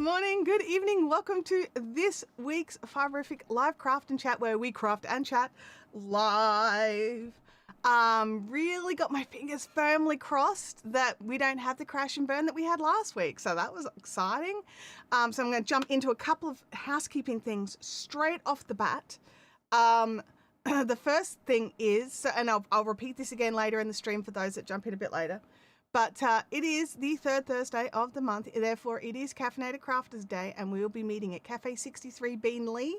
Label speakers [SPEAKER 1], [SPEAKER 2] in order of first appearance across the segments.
[SPEAKER 1] morning, good evening. Welcome to this week's Fiberific live craft and chat, where we craft and chat live. Really got my fingers firmly crossed that we don't have the crash and burn that we had last week. So that was exciting. So I'm going to jump into a couple of housekeeping things straight off the bat. The first thing is, and I'll repeat this again later in the stream for those that jump in a bit later, but it is the third Thursday of the month. Therefore, it is Caffeinated Crafters Day, and we will be meeting at Cafe 63 Beanley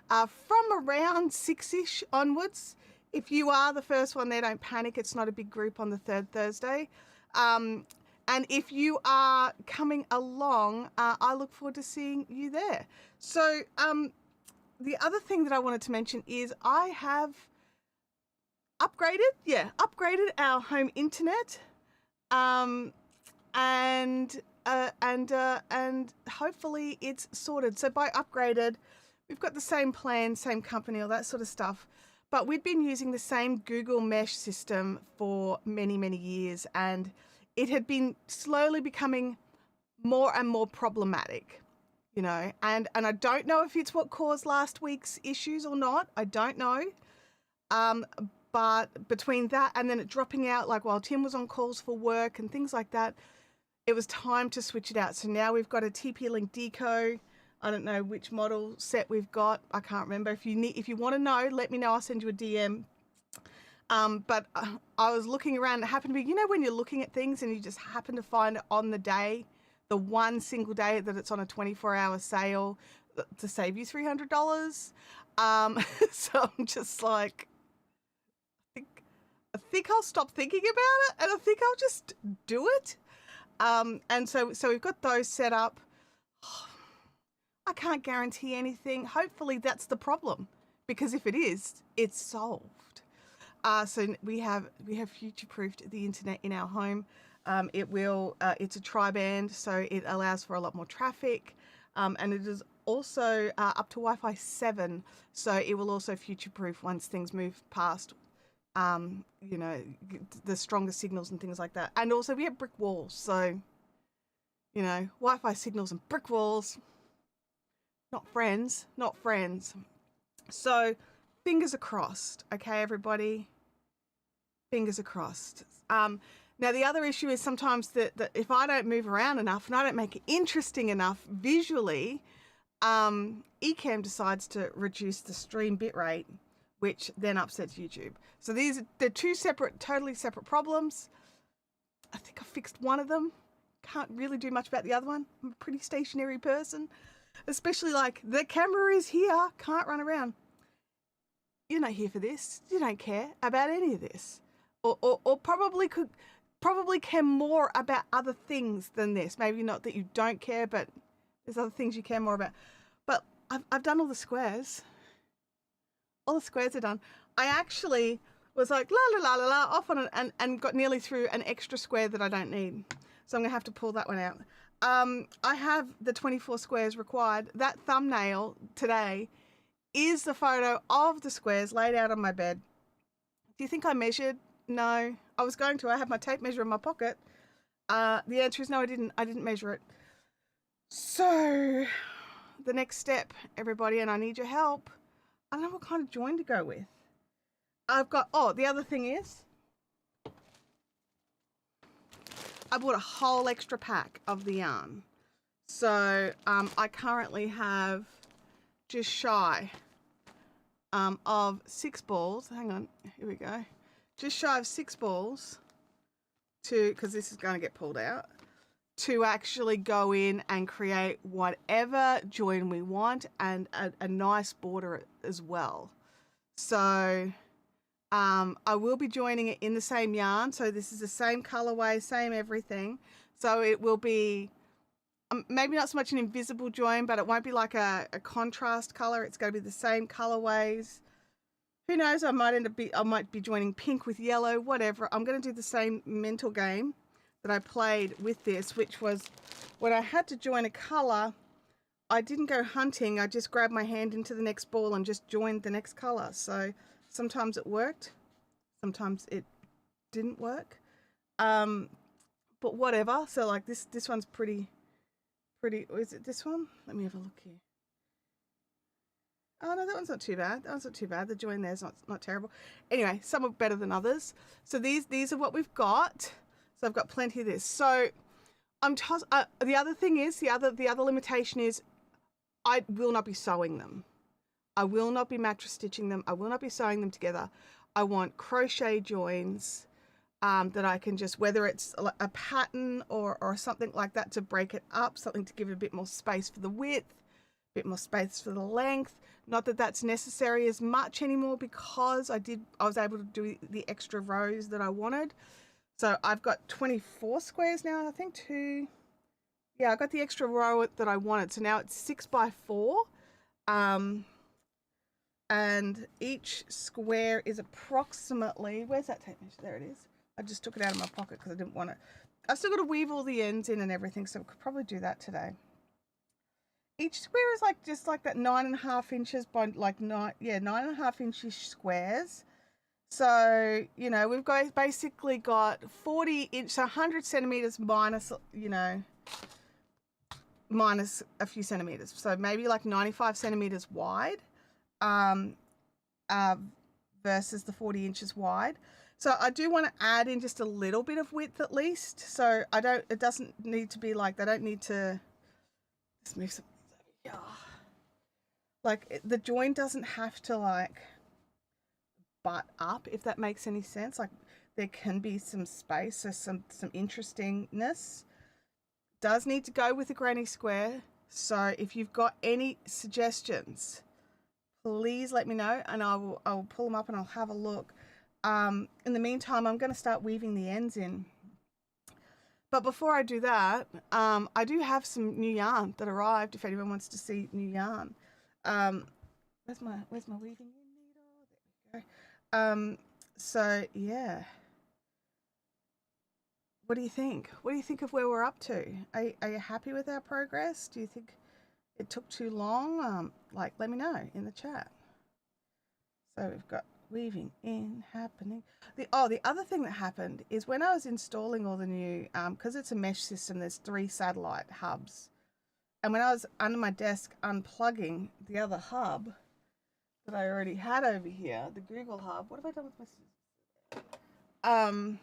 [SPEAKER 1] from around 6-ish onwards. If you are the first one there, don't panic. It's not a big group on the third Thursday. And if you are coming along, I look forward to seeing you there. So the other thing that I wanted to mention is I have upgraded our home internet. And hopefully it's sorted. So by upgraded, we've got the same plan, same company, all that sort of stuff. But we'd been using the same Google Mesh system for many, many years, and it had been slowly becoming more and more problematic, you know, and I don't know if it's what caused last week's issues or not. I don't know. But between that and then it dropping out, like while Tim was on calls for work and things like that, it was time to switch it out. So now we've got a TP-Link Deco. I don't know which model set we've got. I can't remember. If you want to know, let me know. I'll send you a DM. But I was looking around. It happened to be, you know, when you're looking at things and you just happen to find it on the day, the one single day that it's on a 24-hour sale to save you $300. So I'm just like, I think I'll stop thinking about it, and I think I'll just do it. And so we've got those set up. I can't guarantee anything. Hopefully that's the problem, because if it is, it's solved. So we have future-proofed the internet in our home. It's a tri-band, so it allows for a lot more traffic, and it is also up to Wi-Fi 7, so it will also future-proof once things move past you know, the stronger signals and things like that. And also we have brick walls, so, you know, Wi-Fi signals and brick walls, not friends. So fingers are crossed, okay, everybody? Fingers are crossed. Now the other issue is sometimes that if I don't move around enough and I don't make it interesting enough visually, Ecamm decides to reduce the stream bitrate, which then upsets YouTube. So they're two totally separate problems. I think I fixed one of them. Can't really do much about the other one. I'm a pretty stationary person, especially like the camera is here, can't run around. You're not here for this. You don't care about any of this, or probably care more about other things than this. Maybe not that you don't care, but there's other things you care more about. But I've done all the squares. All the squares are done. I actually was like, off on it, and got nearly through an extra square that I don't need. So I'm going to have to pull that one out. I have the 24 squares required. That thumbnail today is the photo of the squares laid out on my bed. Do you think I measured? No. I was going to. I have my tape measure in my pocket. The answer is no, I didn't. I didn't measure it. So the next step, everybody, and I need your help. I don't know what kind of join to go with. The other thing is, I bought a whole extra pack of the yarn. So I currently have just shy of 6 balls. Hang on, here we go. Just shy of 6 balls because this is going to get pulled out, to actually go in and create whatever join we want, and a nice border as well. So I will be joining it in the same yarn. So this is the same colorway, same everything. So it will be maybe not so much an invisible join, but it won't be like a contrast color. It's going to be the same colorways. Who knows? I might be joining pink with yellow, whatever. I'm going to do the same mental game that I played with this, which was when I had to join a color, I didn't go hunting. I just grabbed my hand into the next ball and just joined the next color. So sometimes it worked, sometimes it didn't work. But whatever. So like this one's pretty pretty. Is it this one? Let me have a look here. Oh no, that one's not too bad. That one's not too bad. The join there's not terrible. Anyway, some are better than others. So these are what we've got. So I've got plenty of this. So the other thing is the other limitation is I will not be sewing them. I will not be mattress stitching them. I will not be sewing them together. I want crochet joins that I can just, whether it's a pattern or something like that, to break it up, something to give it a bit more space for the width, a bit more space for the length. Not that that's necessary as much anymore because I was able to do the extra rows that I wanted. So I've got 24 squares now, I think I got the extra row that I wanted. So now it's 6 by 4. And each square is approximately, where's that tape measure? There it is. I just took it out of my pocket because I didn't want it. I still got to weave all the ends in and everything, so I could probably do that today. Each square is just like that 9.5 inches by 9.5 inch squares. So, we've basically got 40 inch, so 100 centimeters minus, minus a few centimeters. So maybe like 95 centimeters wide. Versus the 40 inches wide. So I do want to add in just a little bit of width at least. So it doesn't need to be like, they don't need to, let's move some things over here. Like the join doesn't have to butt up, if that makes any sense. Like there can be some space, so some interestingness. Does need to go with a granny square. So if you've got any suggestions, please let me know and I'll pull them up and I'll have a look. In the meantime, I'm going to start weaving the ends in. But before I do that, I do have some new yarn that arrived if anyone wants to see new yarn. Where's my weaving needle? There we go. So yeah. What do you think? What do you think of where we're up to? Are you happy with our progress? Do you think it took too long? Let me know in the chat. So we've got weaving in happening. The other thing that happened is when I was installing all the new, because it's a mesh system, there's 3 satellite hubs. And when I was under my desk unplugging the other hub that I already had over here, the Google hub, what have I done with my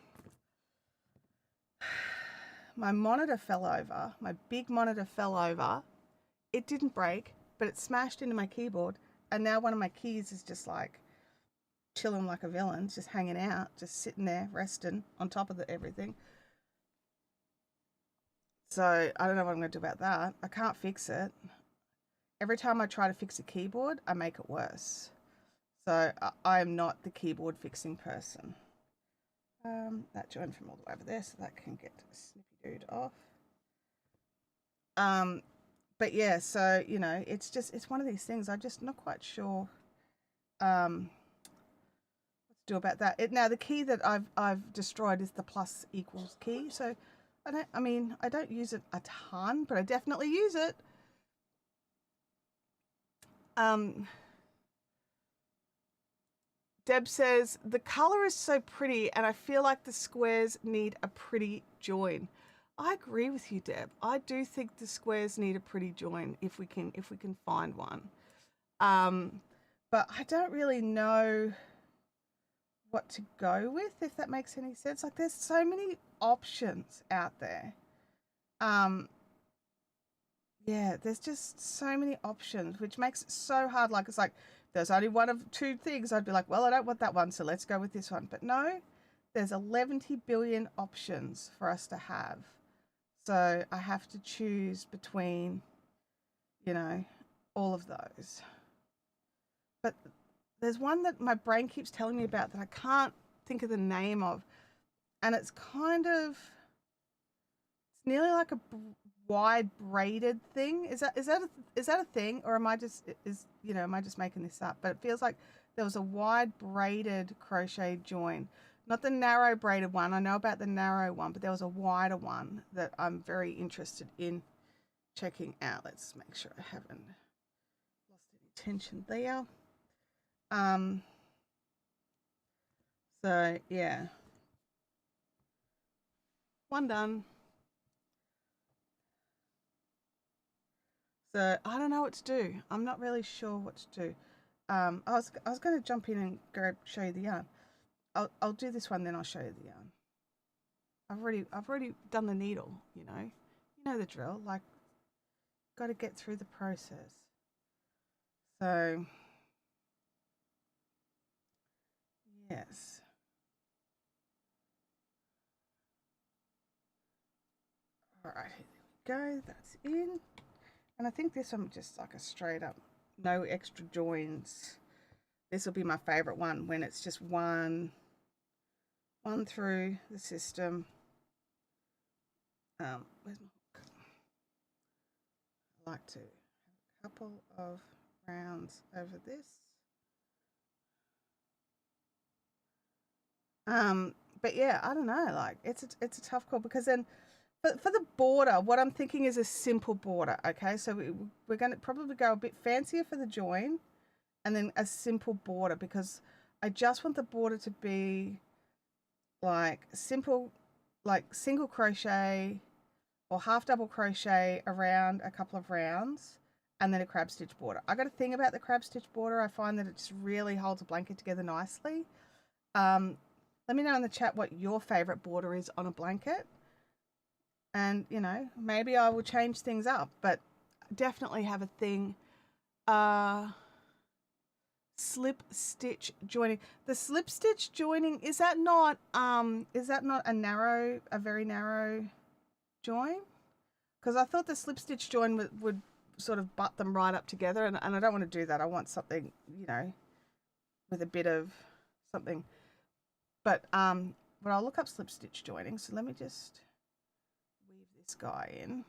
[SPEAKER 1] my monitor fell over, my big monitor fell over. It didn't break, but it smashed into my keyboard. And now one of my keys is just chilling like a villain, just hanging out, just sitting there, resting on top of everything. So I don't know what I'm going to do about that. I can't fix it. Every time I try to fix a keyboard, I make it worse. So I am not the keyboard fixing person. That joined from all the way over there, so that can get snippy dude off. But yeah, so it's one of these things. I'm just not quite sure what to do about that. Now the key that I've destroyed is the plus equals key. So I don't use it a ton, but I definitely use it. Deb says, the color is so pretty and I feel like the squares need a pretty join. I agree with you, Deb. I do think the squares need a pretty join if we can find one. But I don't really know what to go with, if that makes any sense. Like there's so many options out there. Yeah, there's just so many options, which makes it so hard. Like it's like there's only one of 2 things. I'd be like, well, I don't want that one, so let's go with this one. But no, there's 11 billion options for us to have. So I have to choose between, all of those. But there's one that my brain keeps telling me about that I can't think of the name of. And it's it's nearly like a wide braided thing. Is that a thing, or am I just making this up? But it feels like there was a wide braided crochet join, not the narrow braided one. I know about the narrow one, but there was a wider one that I'm very interested in checking out. Let's make sure I haven't lost any tension there. So yeah, one done. So I don't know what to do. I'm not really sure what to do. I was going to jump in and show you the yarn. I'll do this one, then I'll show you the yarn. I've already done the needle, you know the drill. Like, got to get through the process. So yes. All right, here we go. That's in. And I think this one just like a straight up, no extra joins. This will be my favorite one when it's just one through the system. Where's my hook? I like to have a couple of rounds over this. But yeah, I don't know, like it's a tough call, because then for the border, what I'm thinking is a simple border. Okay, so we're going to probably go a bit fancier for the join, and then a simple border, because I just want the border to be like simple, like single crochet or half double crochet around a couple of rounds, and then a crab stitch border. I got a thing about the crab stitch border. I find that it just really holds a blanket together nicely. Let me know in the chat what your favorite border is on a blanket. And, you know, maybe I will change things up, but definitely have a thing. Slip stitch joining. The slip stitch joining, is that not a very narrow join? Because I thought the slip stitch join would sort of butt them right up together, and I don't want to do that. I want something, you know, with a bit of something. But I'll look up slip stitch joining. So let me just weave this guy in.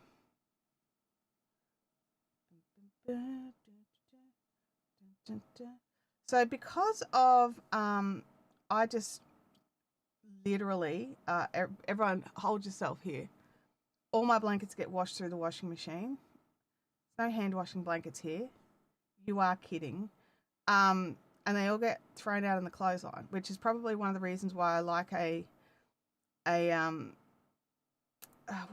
[SPEAKER 1] So because of I just literally everyone hold yourself here. All my blankets get washed through the washing machine. There's no hand washing blankets here. You are kidding. And they all get thrown out in the clothesline, which is probably one of the reasons why I like a what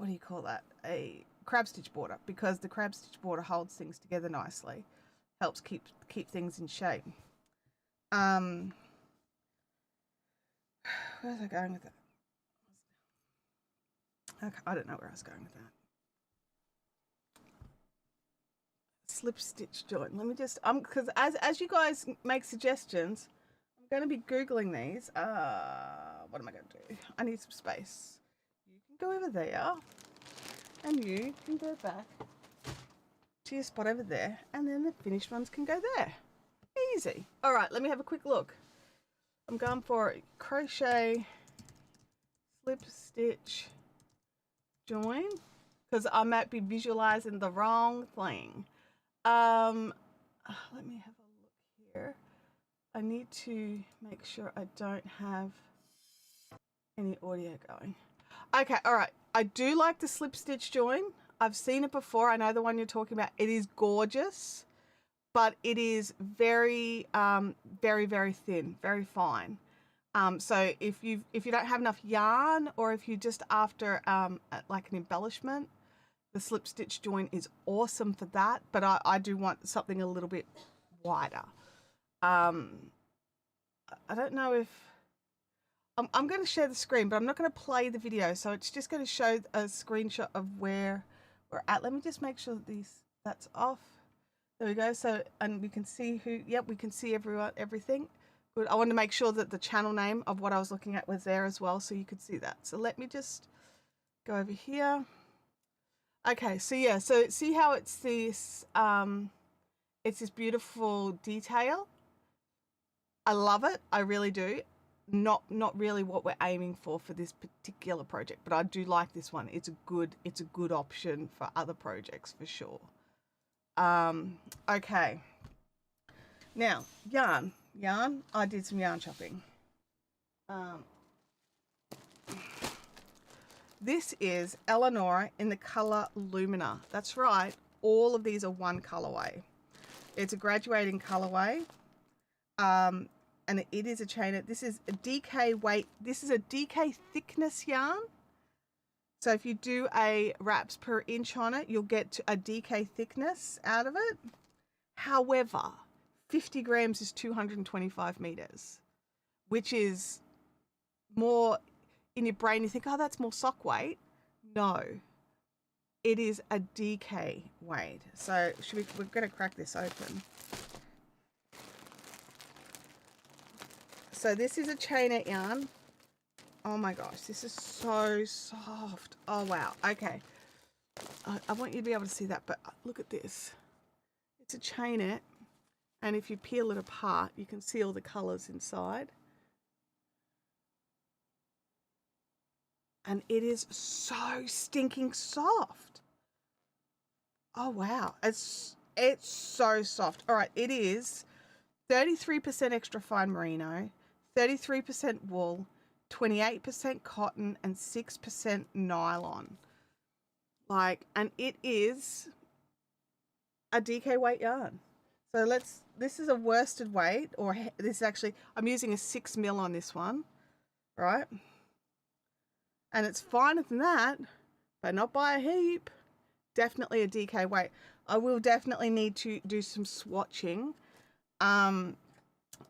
[SPEAKER 1] do you call that? A crab stitch border, because the crab stitch border holds things together nicely, helps keep things in shape. Where was I going with that? Okay, I don't know where I was going with that. Slip stitch joint. Let me just because as you guys make suggestions, I'm going to be googling these. What am I going to do? I need some space. You can go over there, and you can go back to your spot over there, and then the finished ones can go there. Easy. All right, let me have a quick look. I'm going for crochet, slip stitch, join, because I might be visualizing the wrong thing. Let me have a look here. I need to make sure I don't have any audio going. Okay, all right. I do like the slip stitch join. I've seen it before. I know the one you're talking about. It is gorgeous, but it is very, very, very thin, very fine. So if you don't have enough yarn, or if you're just after like an embellishment, the slip stitch join is awesome for that. But I do want something a little bit wider. I don't know if I'm going to share the screen, but I'm not going to play the video. So it's just going to show a screenshot of where we're at. Let me just make sure that that's off. There we go. So, and we can see who, yep, we can see everything. Good. I wanted to make sure that the channel name of what I was looking at was there as well, so you could see that. So let me just go over here. Okay, so yeah, so see how it's this beautiful detail. I love it. I really do. Not really what we're aiming for this particular project, but I do like this one. It's a good option for other projects for sure. Okay. Now, yarn. I did some yarn shopping. This is Eleonora in the color Lumina. That's right. All of these are one colorway. It's a graduating colorway. And it is a chain. This is a DK weight. This is a DK thickness yarn. So if you do a wraps per inch on it, you'll get a DK thickness out of it. However, 50 grams is 225 meters, which is more in your brain. You think, oh, that's more sock weight. No, it is a DK weight. So we're going to crack this open. So this is a chainette yarn. Oh my gosh, this is so soft. Oh wow. Okay. I want you to be able to see that, but look at this. It's a chainette, and if you peel it apart, you can see all the colors inside. And it is so stinking soft. Oh wow. It's so soft. All right, it is 33% extra fine merino, 33% wool, 28% cotton, and 6% nylon. And it is a DK weight yarn. So this is a worsted weight, or this is actually, I'm using a 6 mil on this one, right? And it's finer than that, but not by a heap. Definitely a DK weight. I will definitely need to do some swatching.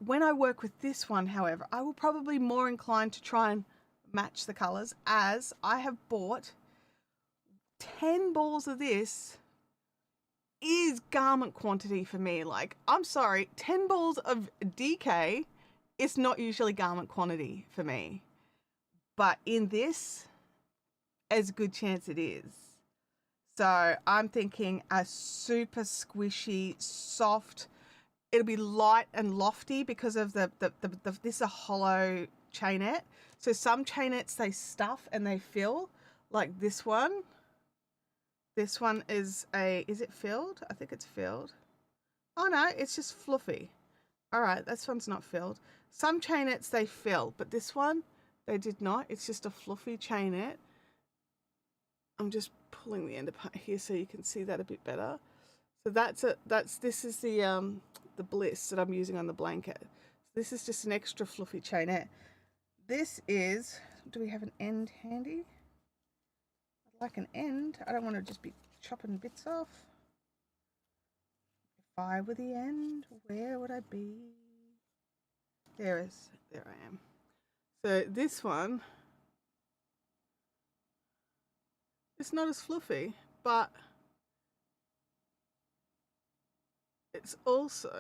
[SPEAKER 1] When I work with this one, however, I will probably more inclined to try and match the colors, as I have bought 10 balls of this is garment quantity for me. Like, I'm sorry, 10 balls of DK is not usually garment quantity for me. But in this, there's a good chance it is. So I'm thinking a super squishy, soft, it'll be light and lofty because of this is a hollow chainette. So some chainettes, they stuff and they fill, like this one. This one is it filled? I think it's filled. Oh no, it's just fluffy. All right, this one's not filled. Some chainettes, they fill, but this one, they did not. It's just a fluffy chainette. I'm just pulling the end apart here so you can see that a bit better. So this is the bliss that I'm using on the blanket. This is just an extra fluffy chainette. This is, do we have an end handy? I'd like an end. I don't want to just be chopping bits off. If I were the end, where would I be? There I am. So this one, it's not as fluffy, but it's also,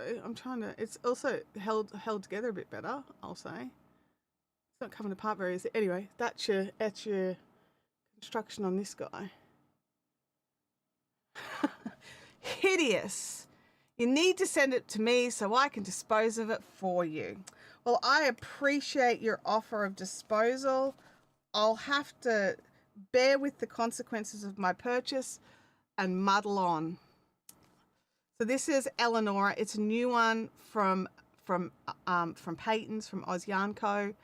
[SPEAKER 1] it's also held together a bit better, I'll say. It's not coming apart very easily. Anyway, that's your construction on this guy. Hideous. You need to send it to me so I can dispose of it for you. Well, I appreciate your offer of disposal. I'll have to bear with the consequences of my purchase and muddle on. So this is Eleonora. It's a new one from Peyton's, from Oz Yarn Co.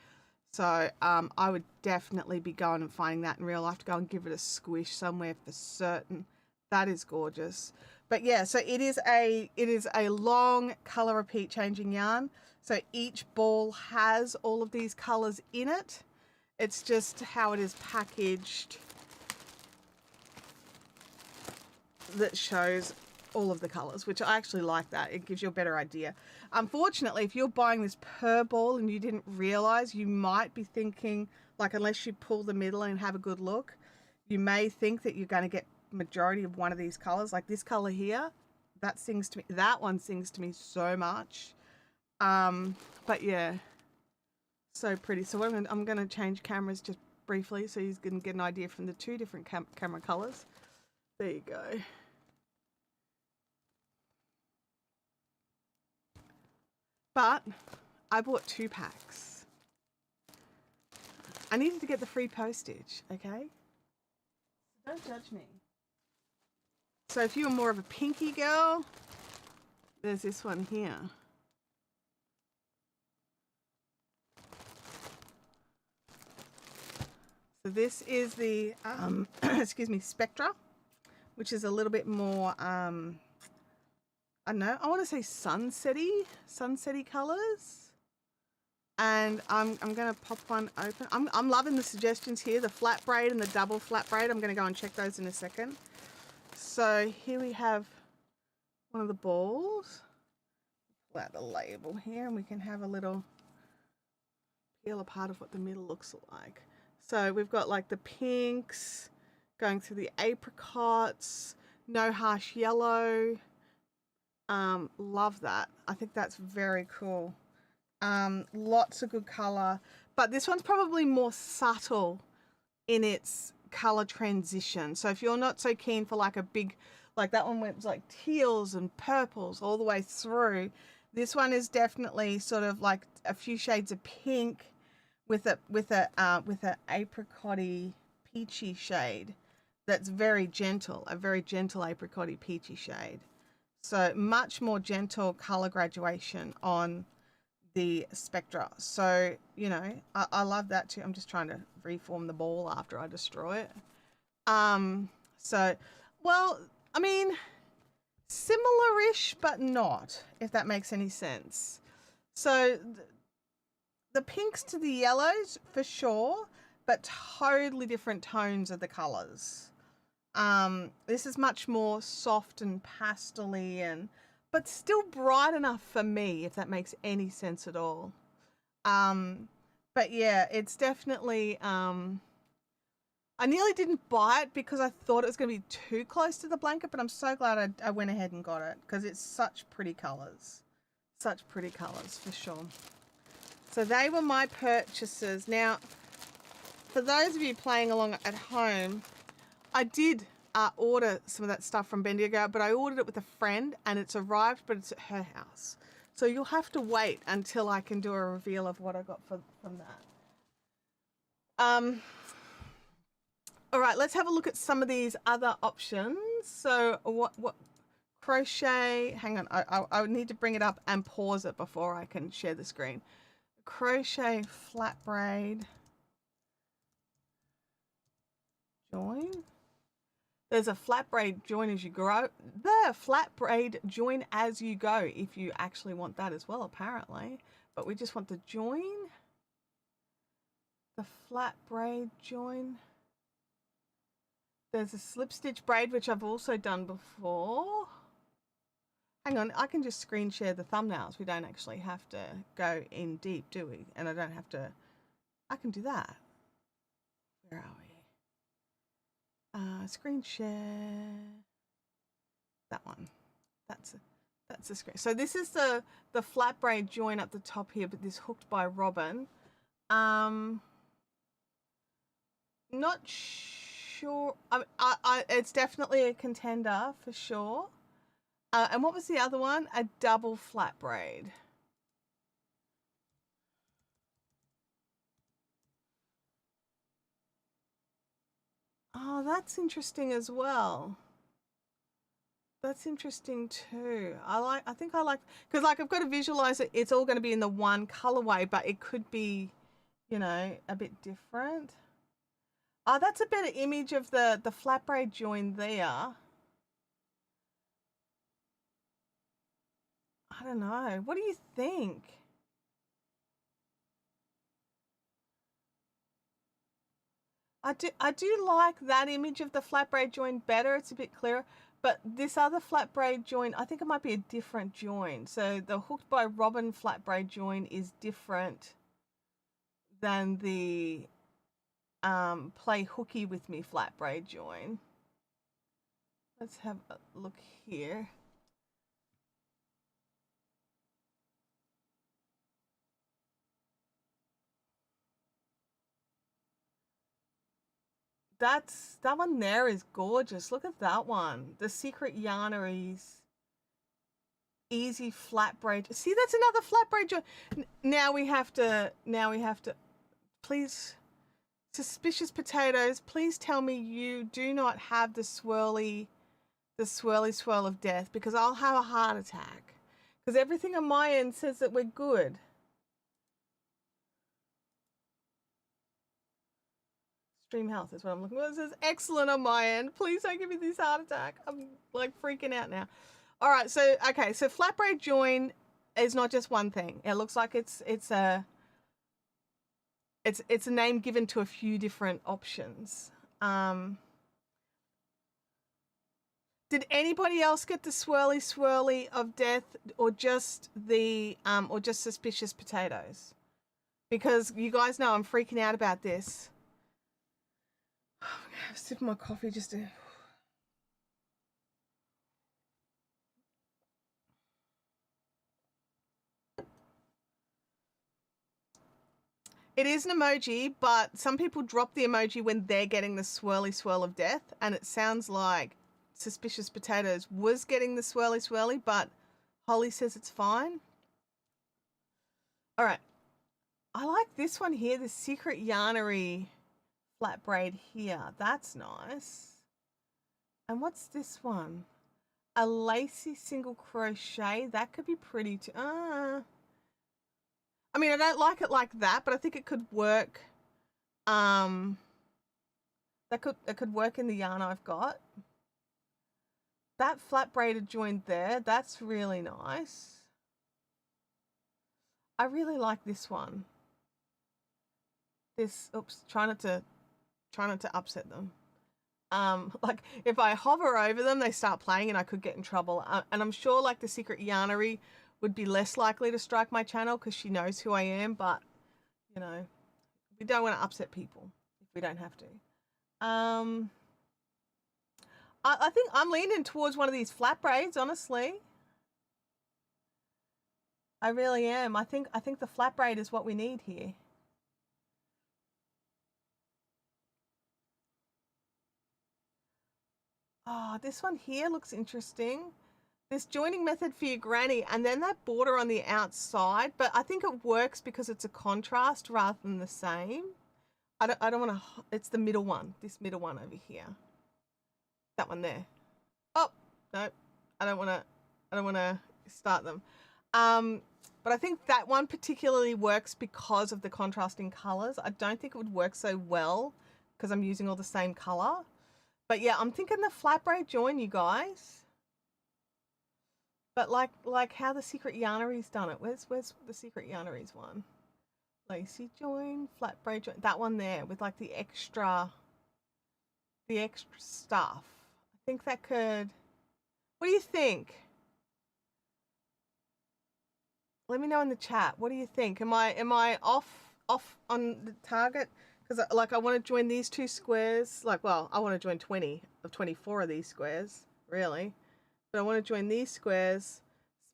[SPEAKER 1] So I would definitely be going and finding that in real life to go and give it a squish somewhere for certain. That is gorgeous. But yeah, so it is a long color repeat changing yarn. So each ball has all of these colors in it. It's just how it is packaged that shows all of the colors, which I actually like that. It gives you a better idea. Unfortunately, if you're buying this per ball and you didn't realize, you might be thinking, like, unless you pull the middle and have a good look, you may think that you're going to get majority of one of these colors. Like this color here, that one sings to me so much. But yeah, so pretty. So I'm going to change cameras just briefly so you can get an idea from the two different camera colors. There you go. But I bought 2 packs. I needed to get the free postage, okay? Don't judge me. So if you're more of a pinky girl, there's this one here. So this is the, excuse me, Spectra, which is a little bit more, I don't know, I want to say sunsetty colors. And I'm going to pop one open. I'm loving the suggestions here, the flat braid and the double flat braid. I'm going to go and check those in a second. So here we have one of the balls. Pull out the label here and we can have a little peel apart of what the middle looks like. So we've got like the pinks going through the apricots, no harsh yellow. Love that. I think that's very cool. Lots of good color, but this one's probably more subtle in its color transition. So if you're not so keen for like a big, like that one went like teals and purples all the way through, this one is definitely sort of like a few shades of pink with a apricot-y peachy shade that's very gentle, a very gentle apricot-y peachy shade. So much more gentle color graduation on the spectra. So, you know, I love that too. I'm just trying to reform the ball after I destroy it. So, well, I mean, similar-ish, but not, if that makes any sense. So the pinks to the yellows for sure, but totally different tones of the colors. This is much more soft and pastel-y but still bright enough for me, if that makes any sense at all. But yeah, it's definitely, I nearly didn't buy it because I thought it was going to be too close to the blanket, but I'm so glad I went ahead and got it because it's such pretty colors. Such pretty colors for sure. So they were my purchases. Now, for those of you playing along at home, I did order some of that stuff from Bendigo, but I ordered it with a friend and it's arrived, but it's at her house. So you'll have to wait until I can do a reveal of what I got from that. All right, let's have a look at some of these other options. So what crochet, hang on, I need to bring it up and pause it before I can share the screen. Crochet flat braid join. There's a flat braid join as you grow. The flat braid join as you go, if you actually want that as well, apparently. But we just want the join. The flat braid join. There's a slip stitch braid, which I've also done before. Hang on, I can just screen share the thumbnails. We don't actually have to go in deep, do we? And I don't have to, I can do that. Where are we? Screen share. That one. That's the screen. So this is the flat braid join up the top here, but this hooked by Robin. Not sure. It's definitely a contender for sure. And what was the other one? A double flat braid. Oh, that's interesting as well. That's interesting too. I think I like, because like I've got to visualize it. It's all going to be in the one colorway, but it could be, you know, a bit different. Oh, that's a better image of the flat braid join there. I don't know. What do you think? I do like that image of the flat braid join better. It's a bit clearer. But this other flat braid join, I think it might be a different join. So the hooked by Robin flat braid join is different than the play hooky with me flat braid join. Let's have a look here. That one there is gorgeous. Look at that one. The Secret Yarneries easy flat braid. See, that's another flat braid join. Now we have to, please, Suspicious Potatoes, please tell me you do not have the swirly swirl of death, because I'll have a heart attack. Because everything on my end says that we're good. Stream health is what I'm looking for. It says excellent on my end. Please don't give me this heart attack. I'm like freaking out now. All right, so okay, so flat braid join is not just one thing. It looks like it's a it's a name given to a few different options. Did anybody else get the swirly of death, or just suspicious potatoes? Because you guys know I'm freaking out about this. I'm gonna have a sip of my coffee just to. It is an emoji, but some people drop the emoji when they're getting the swirly swirl of death, and it sounds like Suspicious Potatoes was getting the swirly swirly, but Holly says it's fine. All right. I like this one here, the Secret Yarnery flat braid here. That's nice. And what's this one? A lacy single crochet. That could be pretty too. I mean, I don't like it like that, but I think it could work. That could work in the yarn I've got. That flat braided joint there, that's really nice. I really like this one. This, oops, try not to upset them. Like if I hover over them, they start playing and I could get in trouble. And I'm sure like the Secret Yarnery would be less likely to strike my channel because she knows who I am, but you know, we don't want to upset people if we don't have to. I think I'm leaning towards one of these flat braids, honestly. I really am. I think the flat braid is what we need here. Oh, this one here looks interesting. This joining method for your granny, and then that border on the outside, but I think it works because it's a contrast rather than the same. I don't want to, it's the middle one, this middle one over here. That one there. Oh, no, I don't want to start them. But I think that one particularly works because of the contrasting colors. I don't think it would work so well because I'm using all the same color. But yeah, I'm thinking the flat braid join, you guys. But like how the Secret Yarnery's done it. Where's the Secret Yarnery's one? Lacy join, flat braid join. That one there with like the extra stuff. I think that could. What do you think? Let me know in the chat. What do you think? Am I off on the target? Because like I want to join these two squares. Like, well, I want to join 20 of 24 of these squares, really. But I want to join these squares,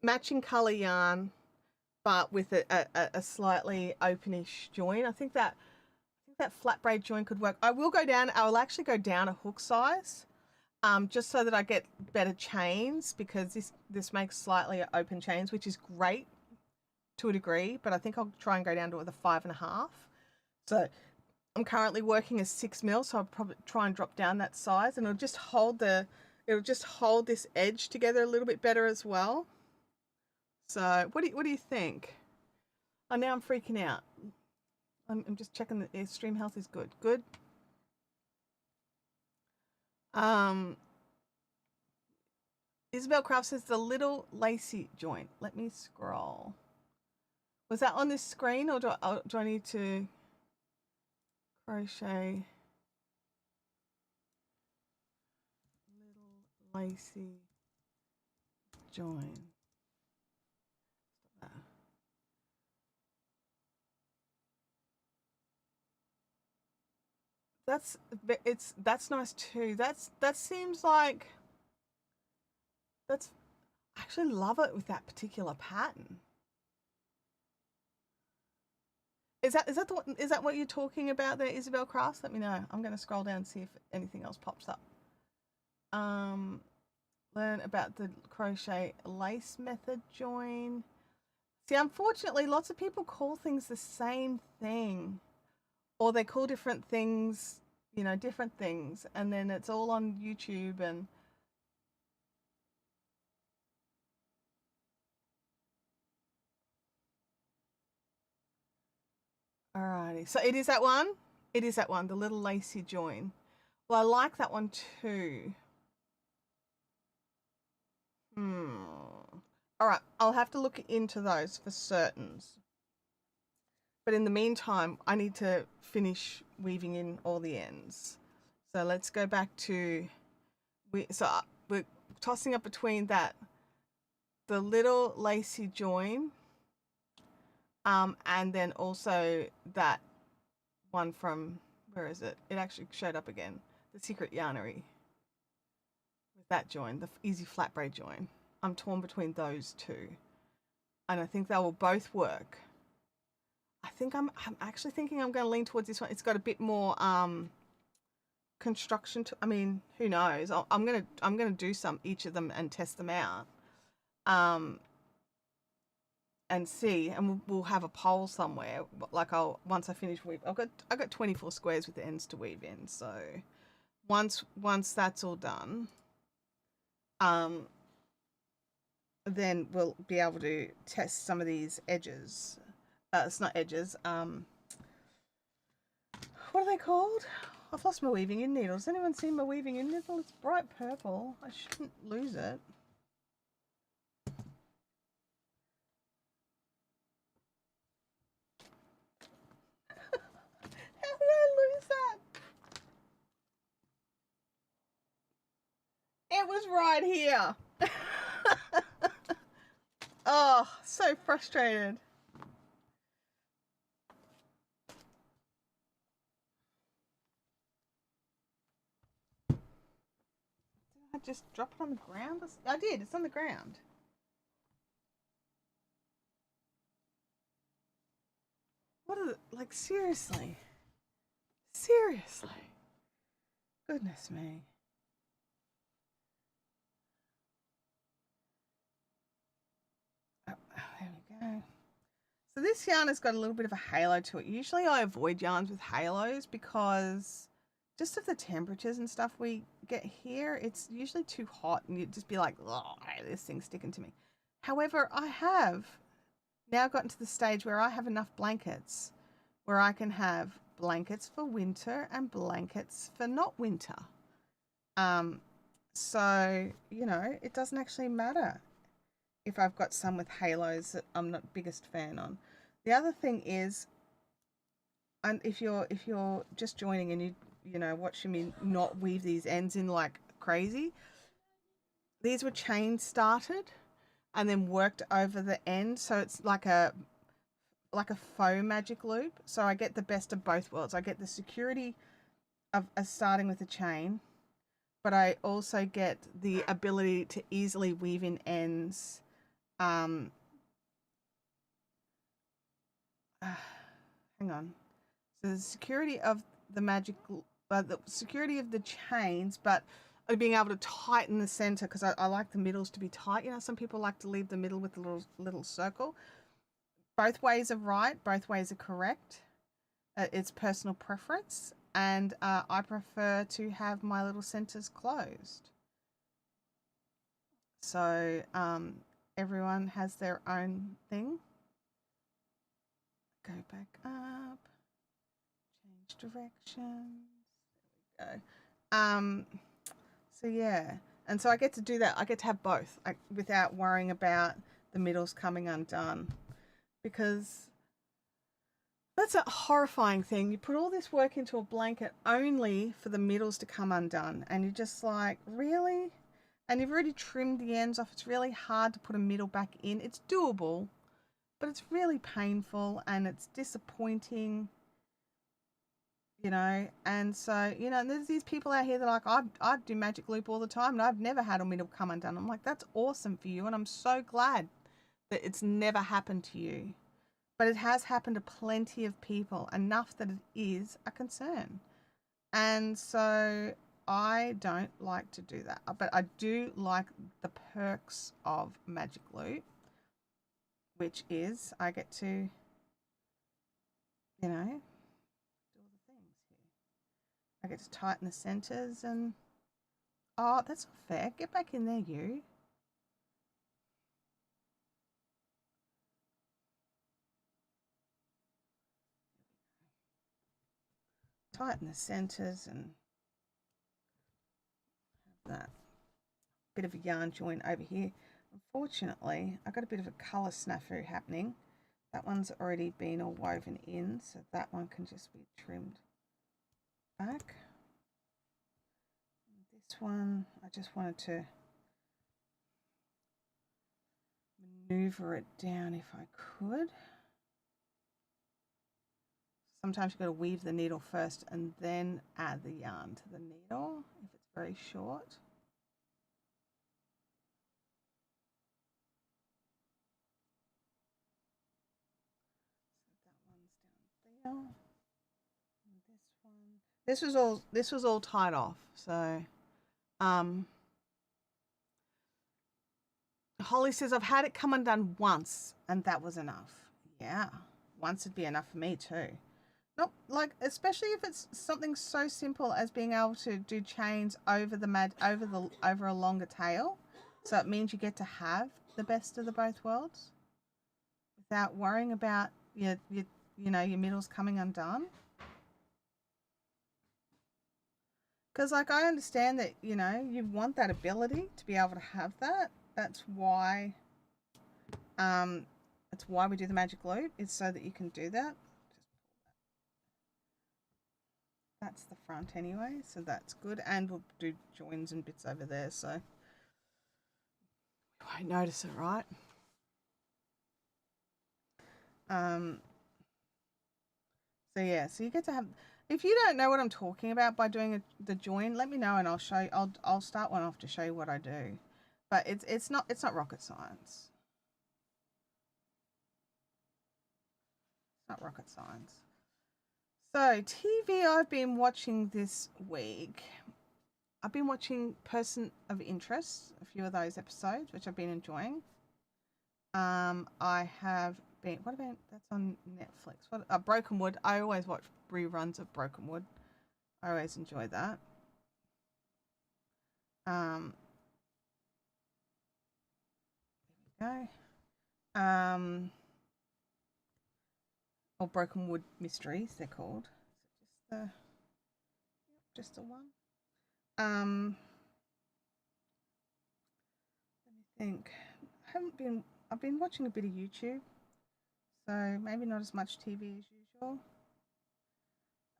[SPEAKER 1] matching color yarn, but with a slightly openish join. I think that flat braid join could work. I will actually go down a hook size, just so that I get better chains, because this makes slightly open chains, which is great to a degree, but I think I'll try and go down to the 5.5. So I'm currently working as 6 mil, so I'll probably try and drop down that size, and it'll just hold this edge together a little bit better as well. So what do you think? Oh, now I'm freaking out. I'm just checking that the stream health is good. Good. Isabel Craft says the little lacy joint. Let me scroll. Was that on this screen, or do I need to crochet little lacy join? That's nice too. That seems like I actually love it with that particular pattern. Is that what you're talking about there, Isabel Crafts? Let me know. I'm going to scroll down and see if anything else pops up. Learn about the crochet lace method join. See, unfortunately, lots of people call things the same thing, or they call different things, different things, and then it's all on YouTube and. Alrighty, so it is that one. It is that one, the little lacy join. Well, I like that one too. All right, I'll have to look into those for certains. But in the meantime, I need to finish weaving in all the ends. So let's go back to, we're tossing up between the little lacy join, and then also that one from, where is it? It actually showed up again. The Secret Yarnery. With that join, the easy flat braid join. I'm torn between those two. And I think they will both work. I think I'm actually thinking I'm going to lean towards this one. It's got a bit more construction to, I mean, who knows? I'm gonna do each of them and test them out, and see, and we'll have a poll somewhere. Like once I finish weave, I've got 24 squares with the ends to weave in. So once that's all done, then we'll be able to test some of these edges. It's not edges. What are they called? I've lost my weaving in needles. Anyone seen my weaving in needle? It's bright purple. I shouldn't lose it. How did I lose that? It was right here. Oh, so frustrated. I just drop it on the ground? I did. It's on the ground. What is it? Like, seriously? Seriously? Goodness me. Oh, there we go. So this yarn has got a little bit of a halo to it. Usually I avoid yarns with halos because just of the temperatures and stuff we get here, it's usually too hot and you'd just be like, oh, this thing's sticking to me. However, I have now gotten to the stage where I have enough blankets where I can have blankets for winter and blankets for not winter. So, you know, it doesn't actually matter if I've got some with halos that I'm not biggest fan on. The other thing is, and if you're just joining and you know watching me not weave these ends in like crazy, these were chain started and then worked over the end, so it's like a faux magic loop. So I get the best of both worlds. I get the security of starting with a chain, but I also get the ability to easily weave in ends. Hang on. So the security of the the security of the chains, but being able to tighten the center, because I like the middles to be tight. You know, some people like to leave the middle with a little circle. Both ways are right. Both ways are correct. It's personal preference, and I prefer to have my little centers closed. So everyone has their own thing. Go back up. Change directions. There we go. So yeah, and so I get to do that. I get to have both without worrying about the middles coming undone, because that's a horrifying thing. You put all this work into a blanket only for the middles to come undone, and you're just like, really? And you've already trimmed the ends off. It's really hard to put a middle back in. It's doable, but it's really painful and it's disappointing, you know. And so, you know, there's these people out here that are like, I do magic loop all the time and I've never had a middle come undone. I'm like, that's awesome for you, and I'm so glad that it's never happened to you. But it has happened to plenty of people, enough that it is a concern. And so I don't like to do that. But I do like the perks of Magic Loop, which is I get to, you know, do all the things here. I get to tighten the centers and, oh, that's not fair. Get back in there, you. Tighten the centers and have that bit of a yarn join over here. Unfortunately, I got a bit of a colour snafu happening. That one's already been all woven in, so that one can just be trimmed back. This one, I just wanted to maneuver it down if I could. Sometimes you've got to weave the needle first and then add the yarn to the needle if it's very short. So that one's down there. And this one. This was all tied off. So Holly says, I've had it come undone once and that was enough. Yeah, once would be enough for me too. Not like, especially if it's something so simple as being able to do chains over over a longer tail. So it means you get to have the best of the both worlds without worrying about your middles coming undone. Because like I understand that, you want that ability to be able to have that. That's why we do the magic loop, is so that you can do that. That's the front anyway, so that's good. And we'll do joins and bits over there, so you won't notice it, right? So yeah, so you get to have. If you don't know what I'm talking about by doing the join, let me know and I'll show you. I'll start one off to show you what I do. But it's not rocket science. It's not rocket science. So TV I've been watching this week. I've been watching Person of Interest, a few of those episodes, which I've been enjoying. I have been. What about that's on Netflix? Broken Wood. I always watch reruns of Broken Wood. I always enjoy that. There we go. Or Broken Wood Mysteries, they're called. Just the one. Let me think. I've been watching a bit of YouTube, so maybe not as much TV as usual.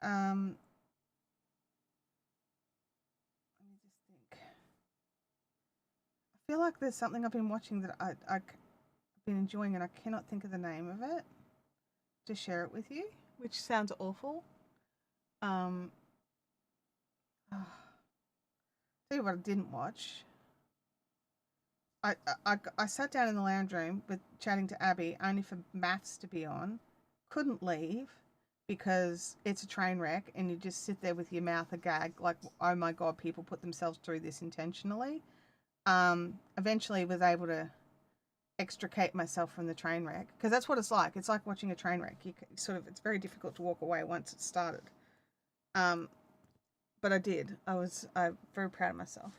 [SPEAKER 1] Let me just think. I feel like there's something I've been watching that I've been enjoying, and I cannot think of the name of it to share it with you, which sounds awful. Tell you what I didn't watch. I sat down in the lounge room with chatting to Abby only for maths to be on. Couldn't leave because it's a train wreck and you just sit there with your mouth agag like, oh my God, people put themselves through this intentionally. Eventually was able to extricate myself from the train wreck because that's what it's like. It's like watching a train wreck. It's very difficult to walk away once it's started. But I did. I'm very proud of myself.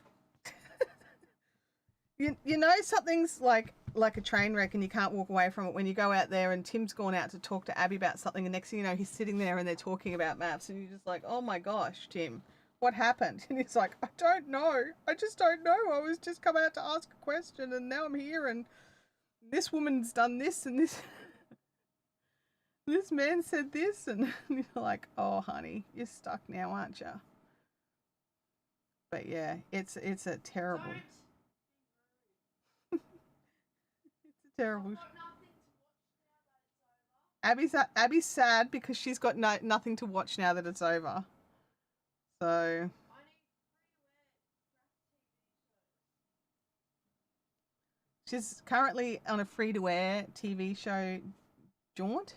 [SPEAKER 1] You know something's like a train wreck and you can't walk away from it when you go out there and Tim's gone out to talk to Abby about something and next thing you know he's sitting there and they're talking about maths and you're just like, oh my gosh, Tim, what happened? And he's like, I don't know. I just don't know. I was just come out to ask a question and now I'm here and this woman's done this and this this man said this and you're like, oh honey, you're stuck now, aren't you? But yeah, it's a terrible. Terrible. Abby's sad because she's got nothing to watch now that it's over. So she's currently on a free-to-air TV show, Jaunt.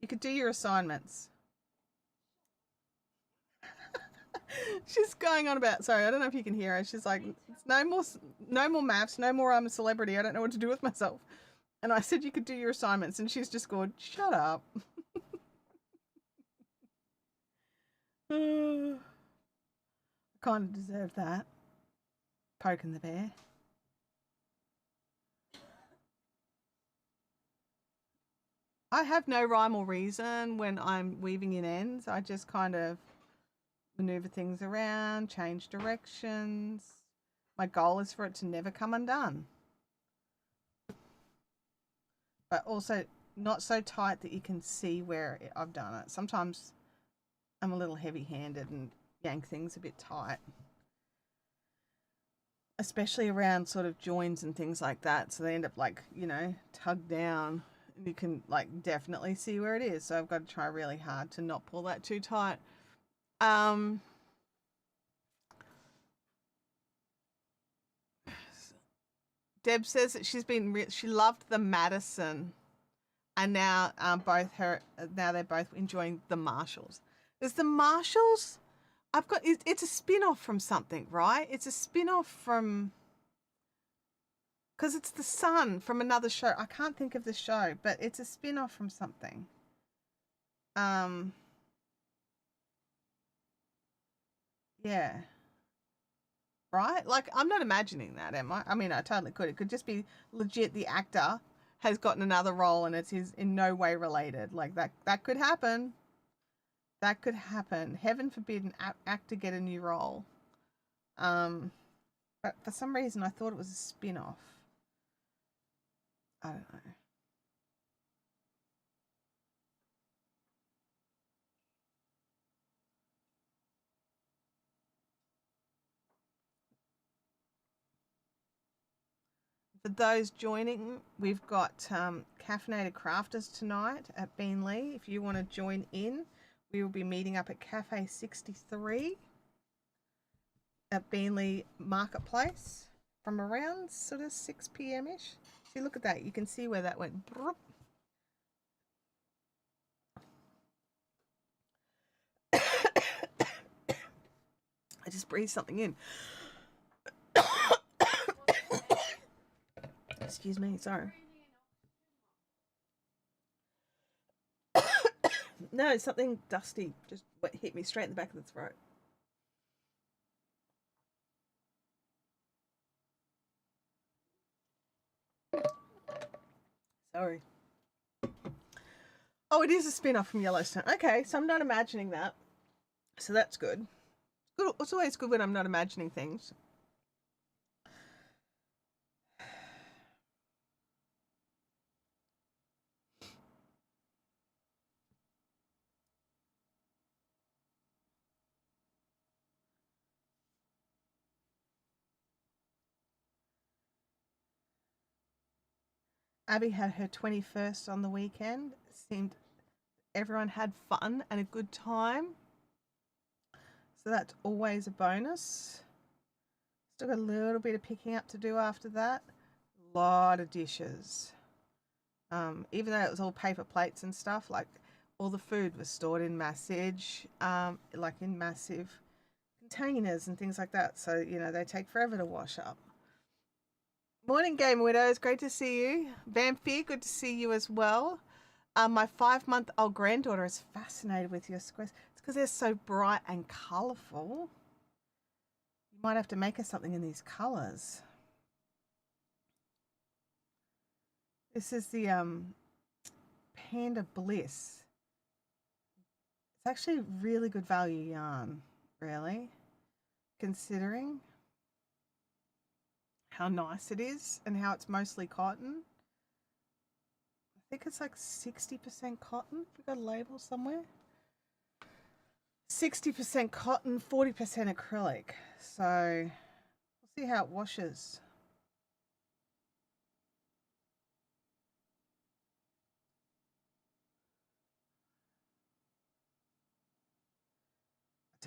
[SPEAKER 1] You could do your assignments. She's going on about. Sorry, I don't know if you can hear her. She's like, no more maths, no more. I'm a celebrity. I don't know what to do with myself. And I said you could do your assignments, and she's just gone, shut up. I kind of deserve that. Poking the bear. I have no rhyme or reason when I'm weaving in ends. I just kind of maneuver things around, change directions. My goal is for it to never come undone. But also not so tight that you can see where I've done it. Sometimes I'm a little heavy-handed and yank things a bit tight, especially around sort of joins and things like that. So they end up like, you know, tugged down. You can like definitely see where it is. So I've got to try really hard to not pull that too tight. Deb says that she loved the Madison, and now now they're both enjoying the Marshalls. Is the Marshalls? It's a spin-off from something, right? It's a spin-off from, because it's the son from another show. I can't think of the show, but it's a spin-off from something. Yeah. Right? Like, I'm not imagining that, am I? I mean, I totally could. It could just be legit the actor has gotten another role and it's in no way related. Like, that could happen. That could happen. Heaven forbid an actor get a new role. But for some reason, I thought it was a spin-off. I don't know. For those joining, we've got Caffeinated Crafters tonight at Beanley. If you want to join in, we will be meeting up at Cafe 63 at Beanley Marketplace from around sort of 6 p.m.-ish. See, look at that. You can see where that went. I just breathed something in. Excuse me, sorry. No, something dusty just hit me straight in the back of the throat. Sorry. Oh, it is a spin-off from Yellowstone. Okay, so I'm not imagining that. So that's good. It's always good when I'm not imagining things. Abby had her 21st on the weekend. It seemed everyone had fun and a good time. So that's always a bonus. Still got a little bit of picking up to do after that. A lot of dishes. Even though it was all paper plates and stuff, like all the food was stored in massage, like in massive containers and things like that. So, you know, they take forever to wash up. Morning, Game Widows. Great to see you. Vampy, good to see you as well. My 5-month-old granddaughter is fascinated with your squares. It's because they're so bright and colourful. You might have to make her something in these colours. This is the Panda Bliss. It's actually really good value yarn, really, considering how nice it is and how it's mostly cotton. I think it's like 60% cotton. We've got a label somewhere. 60% cotton, 40% acrylic. So we'll see how it washes.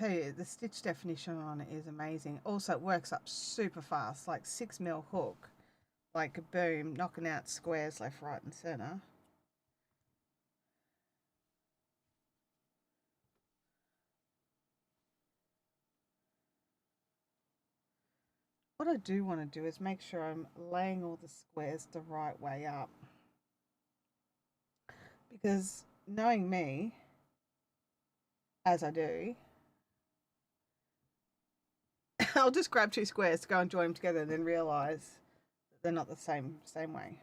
[SPEAKER 1] I tell you, the stitch definition on it is amazing. Also, it works up super fast, like 6mm hook, like a boom, knocking out squares left, right, and center. What I do want to do is make sure I'm laying all the squares the right way up. Because knowing me, as I do, I'll just grab 2 squares to go and join them together and then realise that they're not the same way.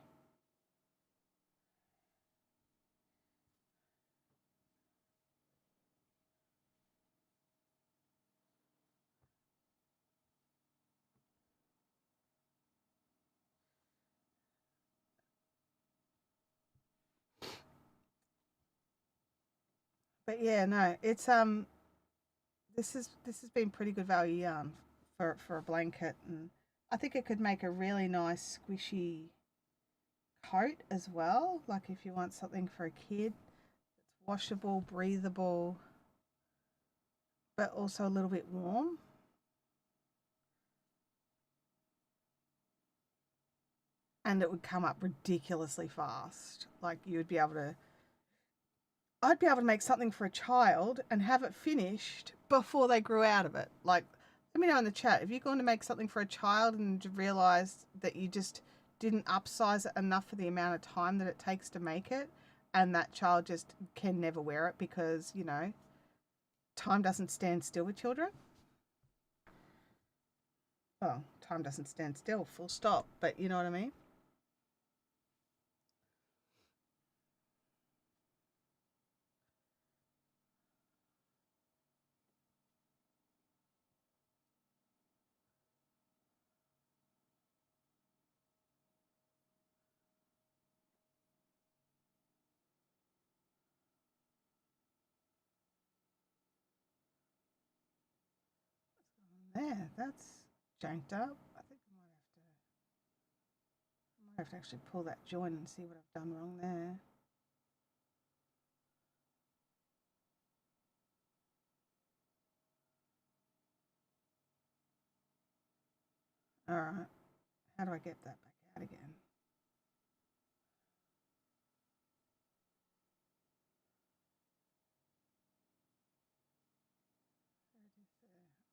[SPEAKER 1] But yeah, no, it's this has been pretty good value yarn for a blanket, and I think it could make a really nice squishy coat as well. Like if you want something for a kid, it's washable, breathable, but also a little bit warm. And it would come up ridiculously fast. Like you would be able to I'd be able to make something for a child and have it finished before they grew out of it. Like, let me know in the chat if you're going to make something for a child and realize that you just didn't upsize it enough for the amount of time that it takes to make it, and that child just can never wear it because, time doesn't stand still with children. Well, time doesn't stand still, full stop, but you know what I mean? There, that's janked up. I think I might have to actually pull that join and see what I've done wrong there. All right. How do I get that back out again?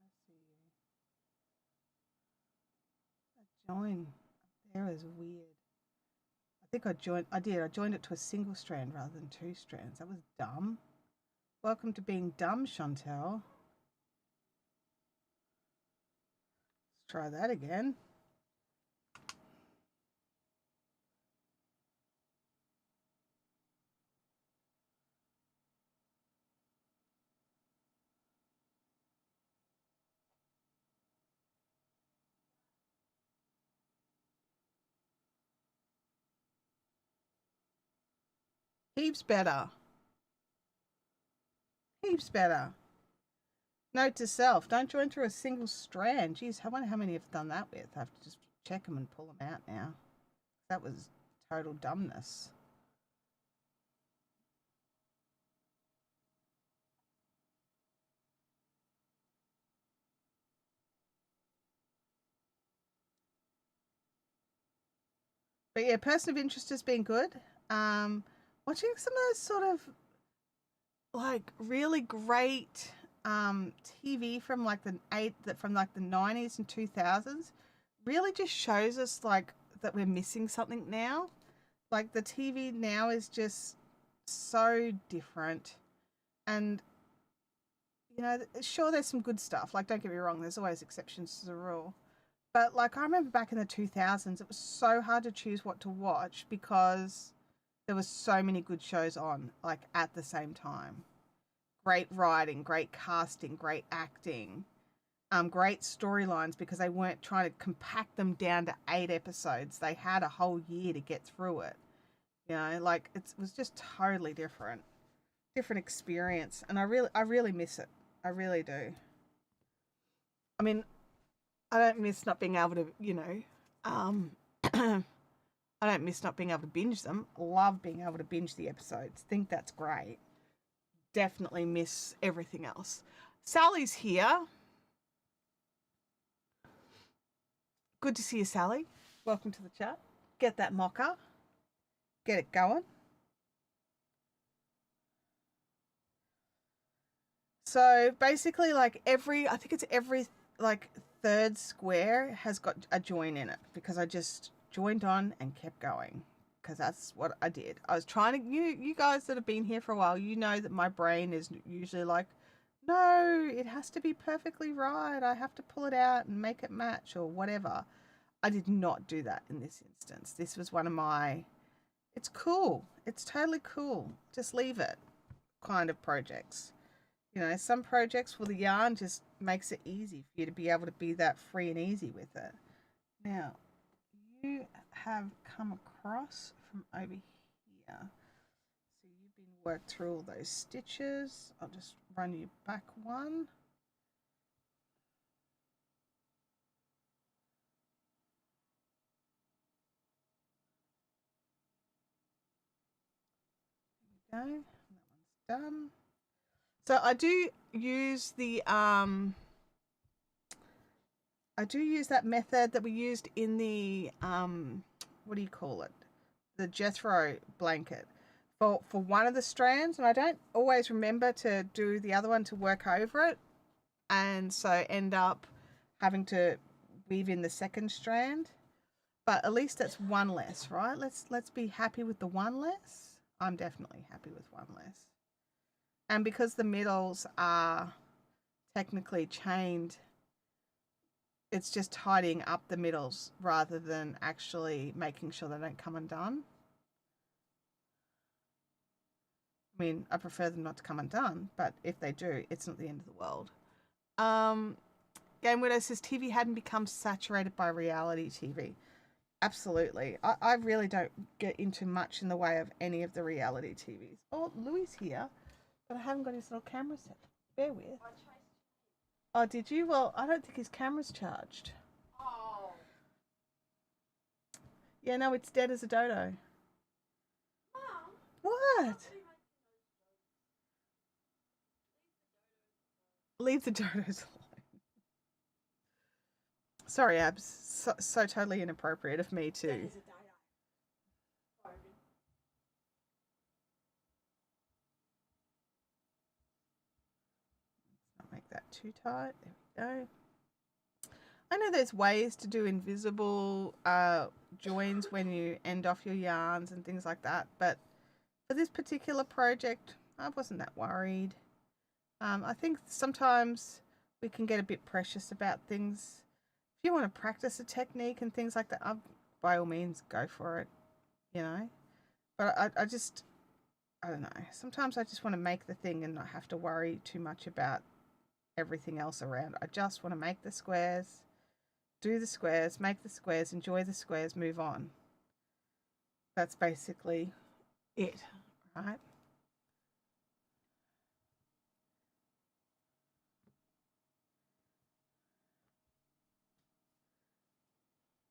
[SPEAKER 1] I see you. That join up there is weird. I think I did. I joined it to a single strand rather than two strands. That was dumb. Welcome to being dumb, Chantel. Let's try that again. Heaps better. Heaps better. Note to self, don't join through a single strand. Geez, I wonder how many I've done that with. I have to just check them and pull them out now. That was total dumbness. But yeah, person of interest has been good. Watching some of those sort of like really great TV from like the 90s and 2000s really just shows us like that we're missing something now. Like the TV now is just so different, and sure there's some good stuff. Like don't get me wrong, there's always exceptions to the rule. But like I remember back in the 2000s, it was so hard to choose what to watch because there was so many good shows on like at the same time. Great writing, great casting, great acting, great storylines because they weren't trying to compact them down to 8 episodes. They had a whole year to get through it. Like it was just totally different experience, and I really miss it. I really do. I mean, I don't miss not being able to, I don't miss not being able to binge them. Love being able to binge the episodes. Think that's great. Definitely miss everything else. Sally's here. Good to see you, Sally. Welcome to the chat. Get that mocha. Get it going. So basically, like I think it's every like third square has got a join in it because I just joined on and kept going because that's what I did. I was trying to, you guys that have been here for a while, you know that my brain is usually like, no, it has to be perfectly right. I have to pull it out and make it match or whatever. I did not do that in this instance. This was one of my, it's cool. It's totally cool. Just leave it kind of projects. Some projects for the yarn just makes it easy for you to be able to be that free and easy with it. Now, you have come across from over here. So you've been work through all those stitches. I'll just run you back one. There we go. That one's done. So I do use that method that we used in the what do you call it? The Jethro blanket for one of the strands, and I don't always remember to do the other one to work over it, and so end up having to weave in the second strand. But at least that's one less, right? Let's be happy with the one less. I'm definitely happy with one less. And because the middles are technically chained, it's just tidying up the middles rather than actually making sure they don't come undone. I mean, I prefer them not to come undone, but if they do, it's not the end of the world. Game Widow says TV hadn't become saturated by reality TV. Absolutely. I really don't get into much in the way of any of the reality TVs. Oh, Louis here, but I haven't got his little camera set. Bear with. Oh, did you? Well, I don't think his camera's charged. Oh. Yeah, no, it's dead as a dodo. Mom. What? Leave the dodos alone. Sorry, Abs. So totally inappropriate of me to. Not make that too tight. There we go. I know there's ways to do invisible joins when you end off your yarns and things like that, but for this particular project, I wasn't that worried. I think sometimes we can get a bit precious about things. If you want to practice a technique and things like that, by all means, go for it, you know. But I don't know. Sometimes I just want to make the thing and not have to worry too much about everything else around. I just want to make the squares, do the squares, make the squares, enjoy the squares, move on. That's basically it, right?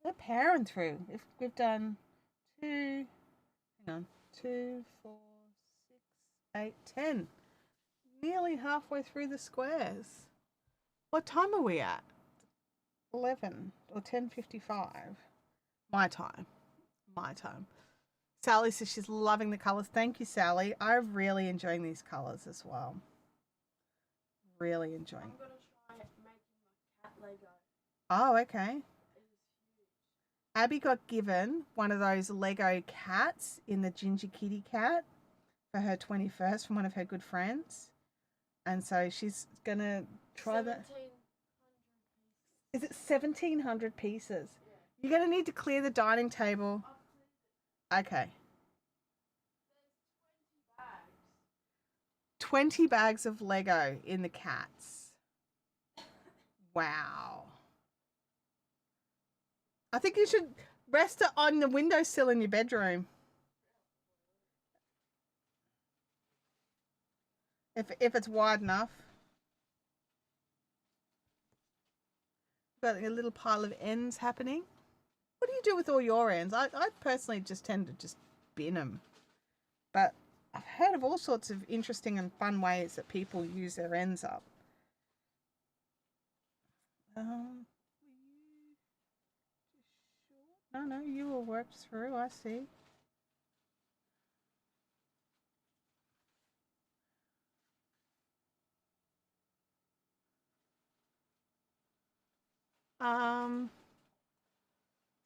[SPEAKER 1] We're powering through. If we've done 2, hang on, 2, 4, 6, 8, 10. Nearly halfway through the squares. What time are we at? 11 or 10:55. My time. My time. Sally says she's loving the colours. Thank you, Sally. I'm really enjoying these colours as well. Really enjoying.
[SPEAKER 2] I'm going to try making my cat Lego.
[SPEAKER 1] Oh, okay. Abby got given one of those Lego cats in the Ginger Kitty cat for her 21st from one of her good friends. And so she's going to try that. Is it 1,700 pieces? Yeah. You're going to need to clear the dining table. Okay. 20 bags of Lego in the cats. Wow. I think you should rest it on the windowsill in your bedroom. If it's wide enough. Got a little pile of ends happening. What do you do with all your ends? I personally just tend to just bin them. But I've heard of all sorts of interesting and fun ways that people use their ends up. No, you will work through, I see.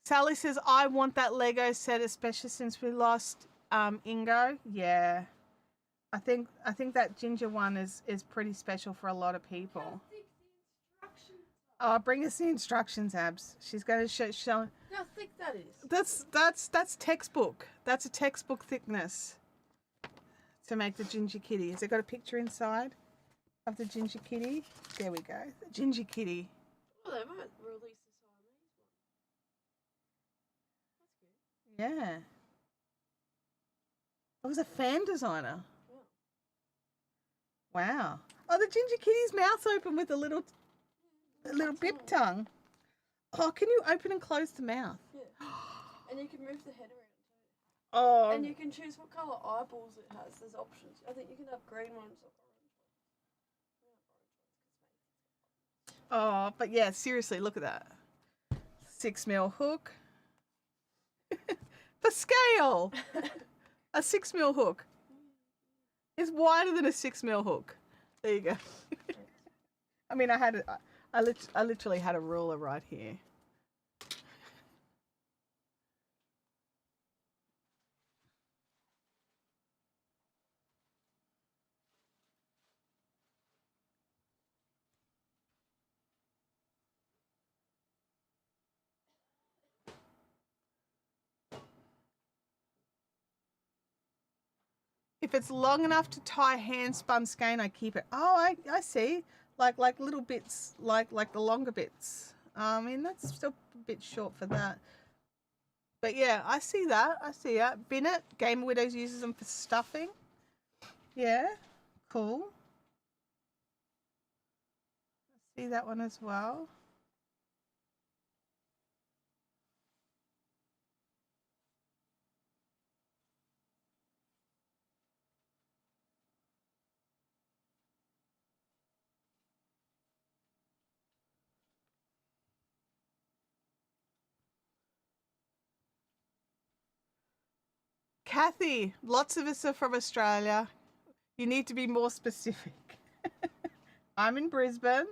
[SPEAKER 1] Sally says, I want that Lego set, especially since we lost Ingo. Yeah. I think that ginger one is pretty special for a lot of people. Oh, bring us the instructions, Abs. She's going to show.
[SPEAKER 2] How thick that is?
[SPEAKER 1] That's textbook. That's a textbook thickness to make the ginger kitty. Has it got a picture inside of the ginger kitty? There we go. The ginger kitty.
[SPEAKER 2] Well, they might release the Siamese one. That's good.
[SPEAKER 1] Yeah. It was a fan designer.
[SPEAKER 2] Yeah.
[SPEAKER 1] Wow. Oh, the ginger kitty's mouth's open with a little pip tongue. Oh, can you open and close the mouth?
[SPEAKER 2] Yeah. And you can move the head around too.
[SPEAKER 1] Oh.
[SPEAKER 2] And you can choose what colour eyeballs it has. There's options. I think you can have green ones or orange ones.
[SPEAKER 1] Oh, but yeah, seriously, look at that. 6mm hook. For scale. A 6mm hook is wider than a 6mm hook. There you go. I mean, I literally had a ruler right here. If it's long enough to tie hand spun skein, I keep it. Oh, I see. Like little bits, like the longer bits. I mean, that's still a bit short for that. But yeah, I see that. I see that. Binet, Gamer Widows uses them for stuffing. Yeah, cool. I see that one as well. Kathy, lots of us are from Australia. You need to be more specific. I'm in Brisbane.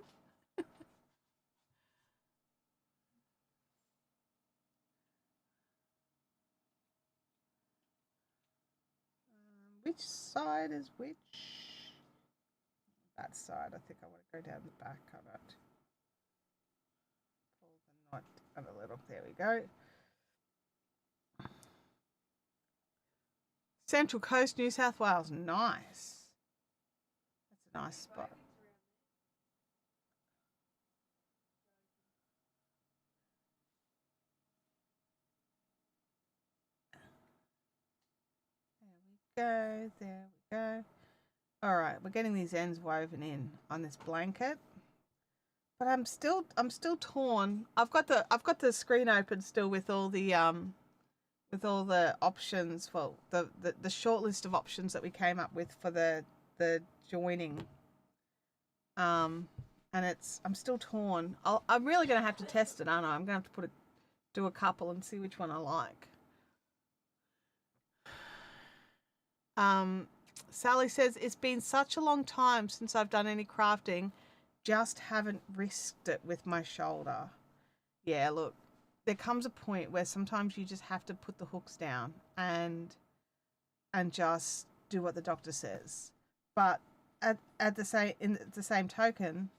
[SPEAKER 1] Which side is which? That side. I think I want to go down the back of it. Pull the knot of a little. There we go. Central Coast, New South Wales. Nice. That's a nice spot. There we go. All right, we're getting these ends woven in on this blanket. But I'm still torn. I've got the screen open still with all the options, well, the short list of options that we came up with for the joining. And I'm still torn. I'm really going to have to test it, aren't I? I'm going to have to do a couple and see which one I like. Sally says, it's been such a long time since I've done any crafting. Just haven't risked it with my shoulder. Yeah, look, there comes a point where sometimes you just have to put the hooks down and just do what the doctor says. But at the same token,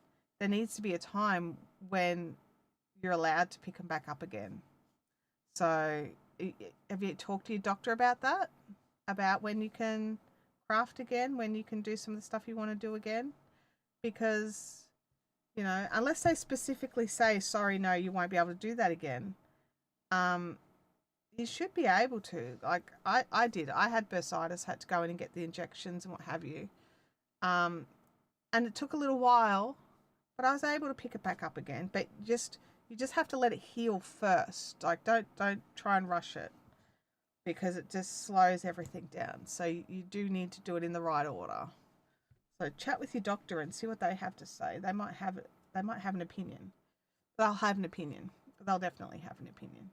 [SPEAKER 1] there needs to be a time when you're allowed to pick them back up again. So, have you talked to your doctor about that? About when you can craft again, when you can do some of the stuff you want to do again? Because, you know, unless they specifically say, sorry, no, you won't be able to do that again, you should be able to. Like, I did. I had bursitis, had to go in and get the injections and what have you. And it took a little while, but I was able to pick it back up again. But you just have to let it heal first. Like, don't try and rush it, because it just slows everything down. So you do need to do it in the right order. So chat with your doctor and see what they have to say. They might have an opinion. They'll have an opinion. They'll definitely have an opinion.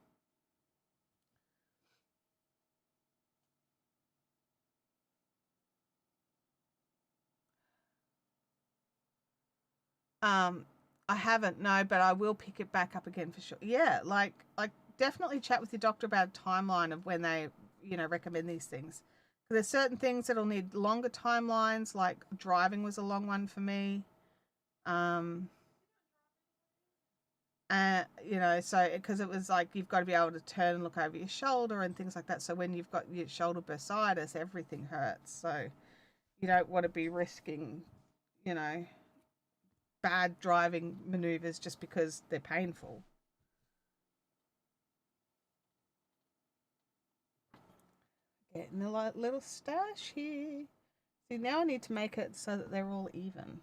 [SPEAKER 1] I haven't, no, but I will pick it back up again for sure. Yeah, like definitely chat with your doctor about a timeline of when they, recommend these things. There's certain things that'll need longer timelines, like driving was a long one for me. So because it was like you've got to be able to turn and look over your shoulder and things like that. So when you've got your shoulder bursitis, everything hurts. So you don't want to be risking, bad driving maneuvers just because they're painful. Getting a little stash here. See, now I need to make it so that they're all even.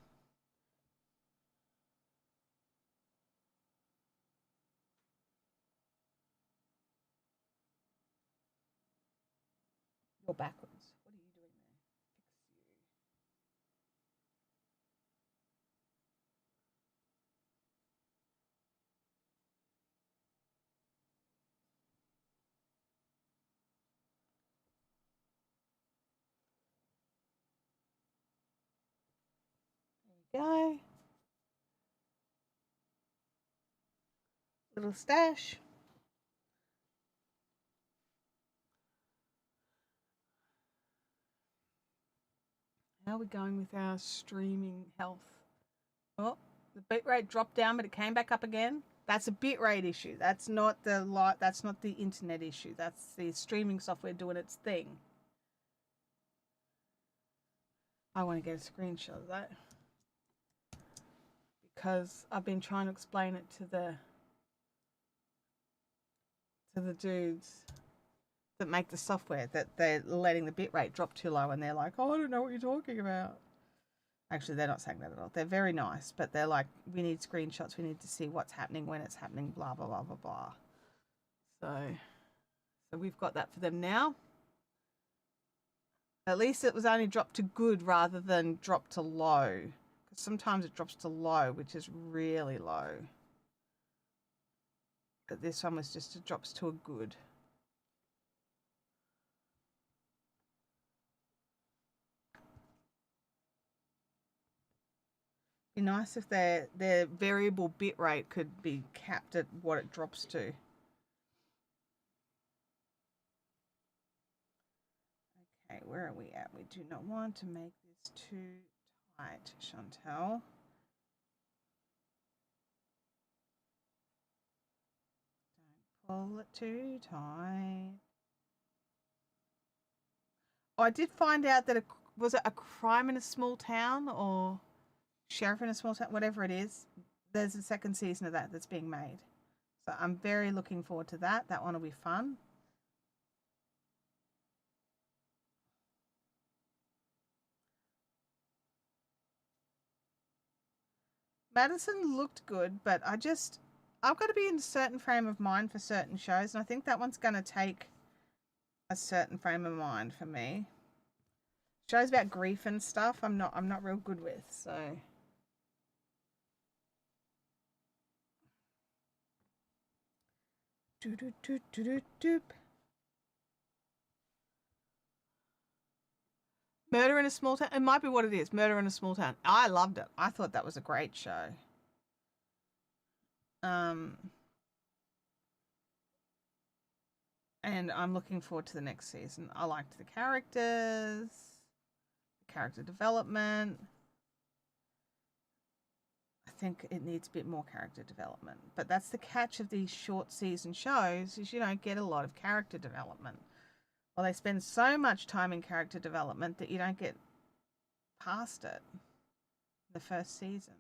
[SPEAKER 1] You're backwards. What are you doing there? Fix you. There we go. Little stash. How are we going with our streaming health? Oh, the bitrate dropped down, but it came back up again. That's a bitrate issue. That's not the light. That's not the internet issue. That's the streaming software doing its thing. I want to get a screenshot of that because I've been trying to explain it to the dudes that make the software that they're letting the bitrate drop too low, and they're like, "Oh, I don't know what you're talking about." Actually, they're not saying that at all. They're very nice, but they're like, "We need screenshots. We need to see what's happening, when it's happening, blah blah blah blah blah." So we've got that for them now. At least it was only dropped to good rather than dropped to low. Because sometimes it drops to low, which is really low. But this one was just, it drops to a good. Be nice if their variable bit rate could be capped at what it drops to. Okay, where are we at? We do not want to make this too tight, Chantel. Don't pull it too tight. Oh, I did find out that was it a crime in a small town or sheriff in a small town, whatever it is. There's a second season of that that's being made. So I'm very looking forward to that. That one will be fun. Madison looked good, but I've got to be in a certain frame of mind for certain shows, and I think that one's going to take a certain frame of mind for me. Shows about grief and stuff, I'm not real good with, so. Murder in a Small Town. It might be what it is. Murder in a Small Town. I loved it. I thought that was a great show. And I'm looking forward to the next season. I liked the characters, the character development. I think it needs a bit more character development. But that's the catch of these short season shows is you don't get a lot of character development. Well, they spend so much time in character development that you don't get past it in the first season.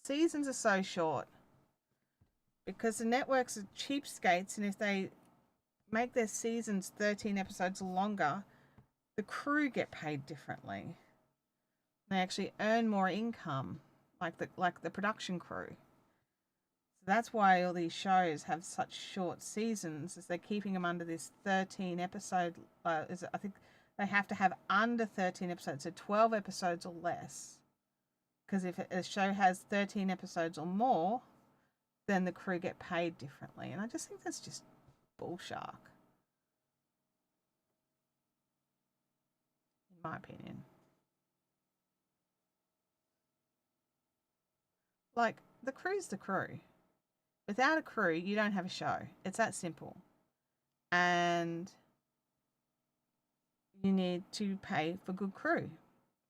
[SPEAKER 1] The seasons are so short because the networks are cheapskates, and if they make their seasons 13 episodes longer, the crew get paid differently. They actually earn more income, like the production crew. So that's why all these shows have such short seasons, is they're keeping them under this 13 episode. I think they have to have under 13 episodes, so 12 episodes or less. Because if a show has 13 episodes or more, then the crew get paid differently. And I just think that's just bullshark, in my opinion. Like, the crew's the crew. Without a crew, you don't have a show. It's that simple. And you need to pay for good crew.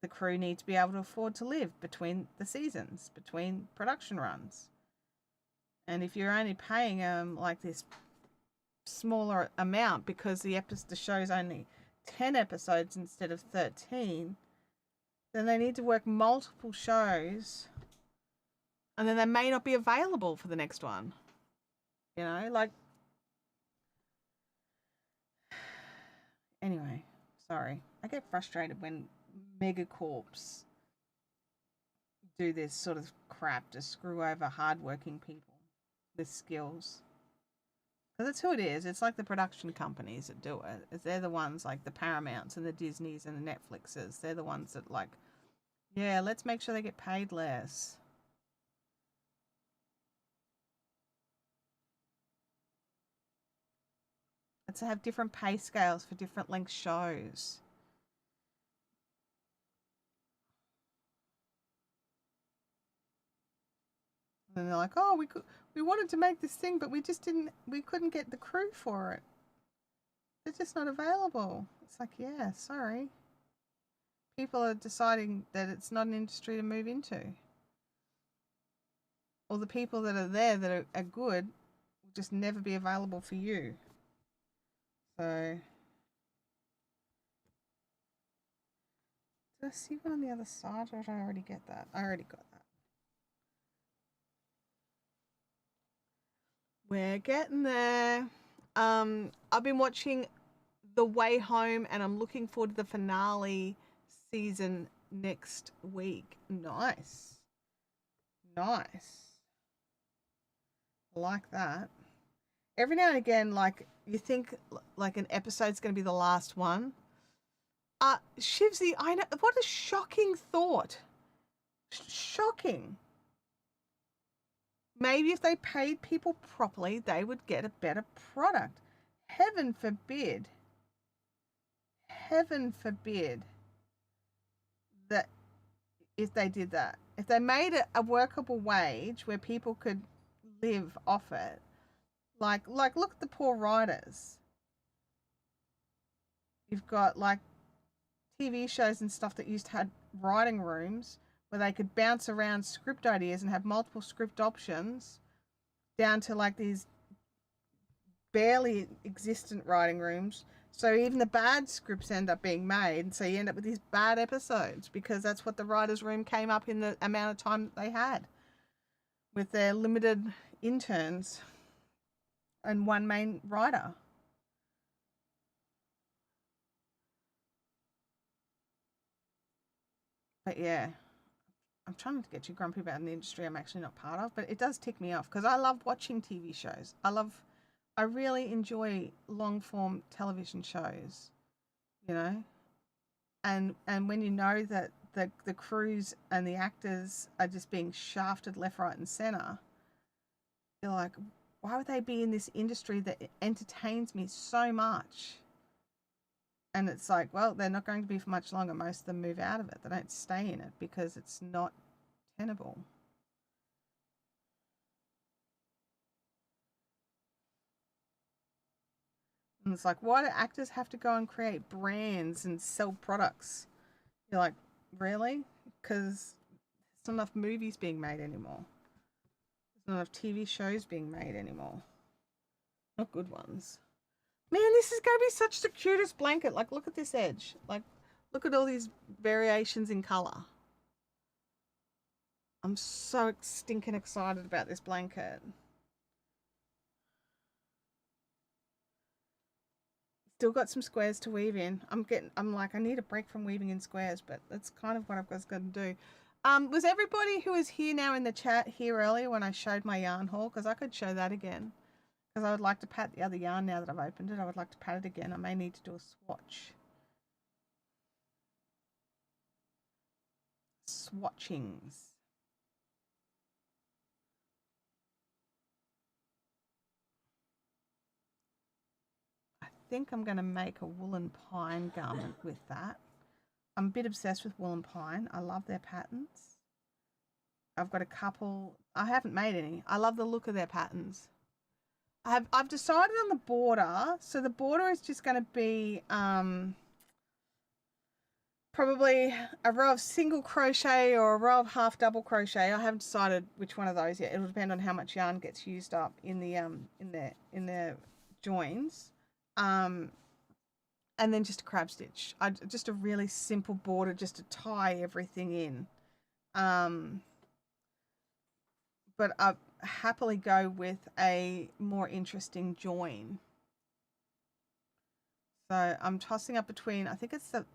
[SPEAKER 1] The crew need to be able to afford to live between the seasons, between production runs. And if you're only paying them like this smaller amount because the show's only 10 episodes instead of 13, then they need to work multiple shows, and then they may not be available for the next one. You know, like. Anyway, sorry. I get frustrated when
[SPEAKER 3] megacorps do this sort of crap to screw over hardworking people with skills. Because that's who it is. It's like the production companies that do it. They're the ones like the Paramounts and the Disneys and the Netflixes. They're the ones that like, yeah, let's make sure they get paid less. Let's have different pay scales for different length shows. And they're like, oh, we wanted to make this thing, but we couldn't get the crew for it. They're just not available. It's like, yeah, sorry. People are deciding that it's not an industry to move into. Or the people that are there that are good will just never be available for you. So, did I see one on the other side, or did I already get that? I already got that.
[SPEAKER 1] We're getting there. I've been watching The Way Home, and I'm looking forward to the finale season next week.
[SPEAKER 3] Nice. Nice. I like that. Every now and again, like, you think like an episode's going to be the last one.
[SPEAKER 1] Shivsy, I know, what a shocking thought. Shocking. Maybe if they paid people properly, they would get a better product. Heaven forbid. Heaven forbid that if they did that. If they made it a workable wage where people could live off it. Like look at the poor writers. You've got like TV shows and stuff that used to have writing rooms where they could bounce around script ideas and have multiple script options, down to like these barely existent writing rooms. So even the bad scripts end up being made. So you end up with these bad episodes because that's what the writer's room came up in the amount of time that they had with their limited interns and one main writer. But yeah, I'm trying not to get too grumpy about an industry I'm actually not part of, but it does tick me off because I love watching TV shows. I really enjoy long form television shows, you know, and when you know that the crews and the actors are just being shafted left, right, and center, you're like, why would they be in this industry that entertains me so much? And it's like, well, they're not going to be for much longer. Most of them move out of it. They don't stay in it because it's not tenable. And it's like, why do actors have to go and create brands and sell products? You're like, really? Because there's not enough movies being made anymore. There's not enough TV shows being made anymore. Not good ones. Man, this is going to be such the cutest blanket. Like, look at this edge. Like, look at all these variations in color. I'm so stinking excited about this blanket. Still got some squares to weave in. I'm like, I need a break from weaving in squares, but that's kind of what I was going to do. Was everybody who is here now in the chat here earlier when I showed my yarn haul? Because I could show that again. Because I would like to pat the other yarn now that I've opened it. I would like to pat it again. I may need to do a swatch. Swatchings. I think I'm going to make a woolen pine garment with that. I'm a bit obsessed with woolen pine. I love their patterns. I've got a couple. I haven't made any. I love the look of their patterns. I've decided on the border. So the border is just going to be probably a row of single crochet or a row of half double crochet. I haven't decided which one of those yet. It'll depend on how much yarn gets used up in the joins. And then just a crab stitch. Just a really simple border just to tie everything in. But I happily go with a more interesting join. So I'm tossing up between, I think it's the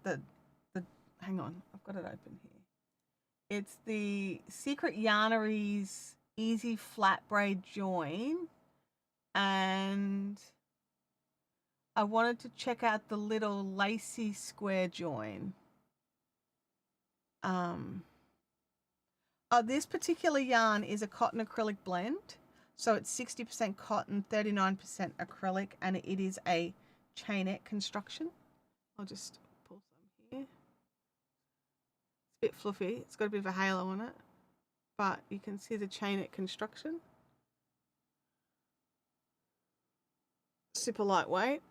[SPEAKER 1] hang on, I've got it open here. It's the Secret Yarneries Easy Flat Braid Join, and I wanted to check out the little lacy square join. This particular yarn is a cotton acrylic blend. So it's 60% cotton, 39% acrylic, and it is a chainette construction. I'll just pull some here. It's a bit fluffy. It's got a bit of a halo on it, but you can see the chainette construction. Super lightweight.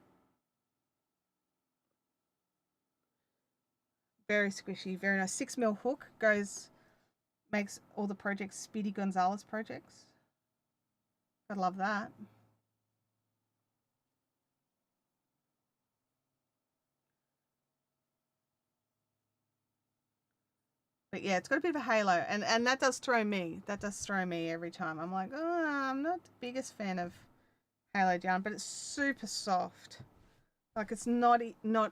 [SPEAKER 1] Very squishy, very nice. 6mm hook makes all the projects Speedy Gonzalez projects. I love that. But yeah, it's got a bit of a halo, and that does throw me. That does throw me every time. I'm like, oh, I'm not the biggest fan of halo yarn, but it's super soft. Like, it's not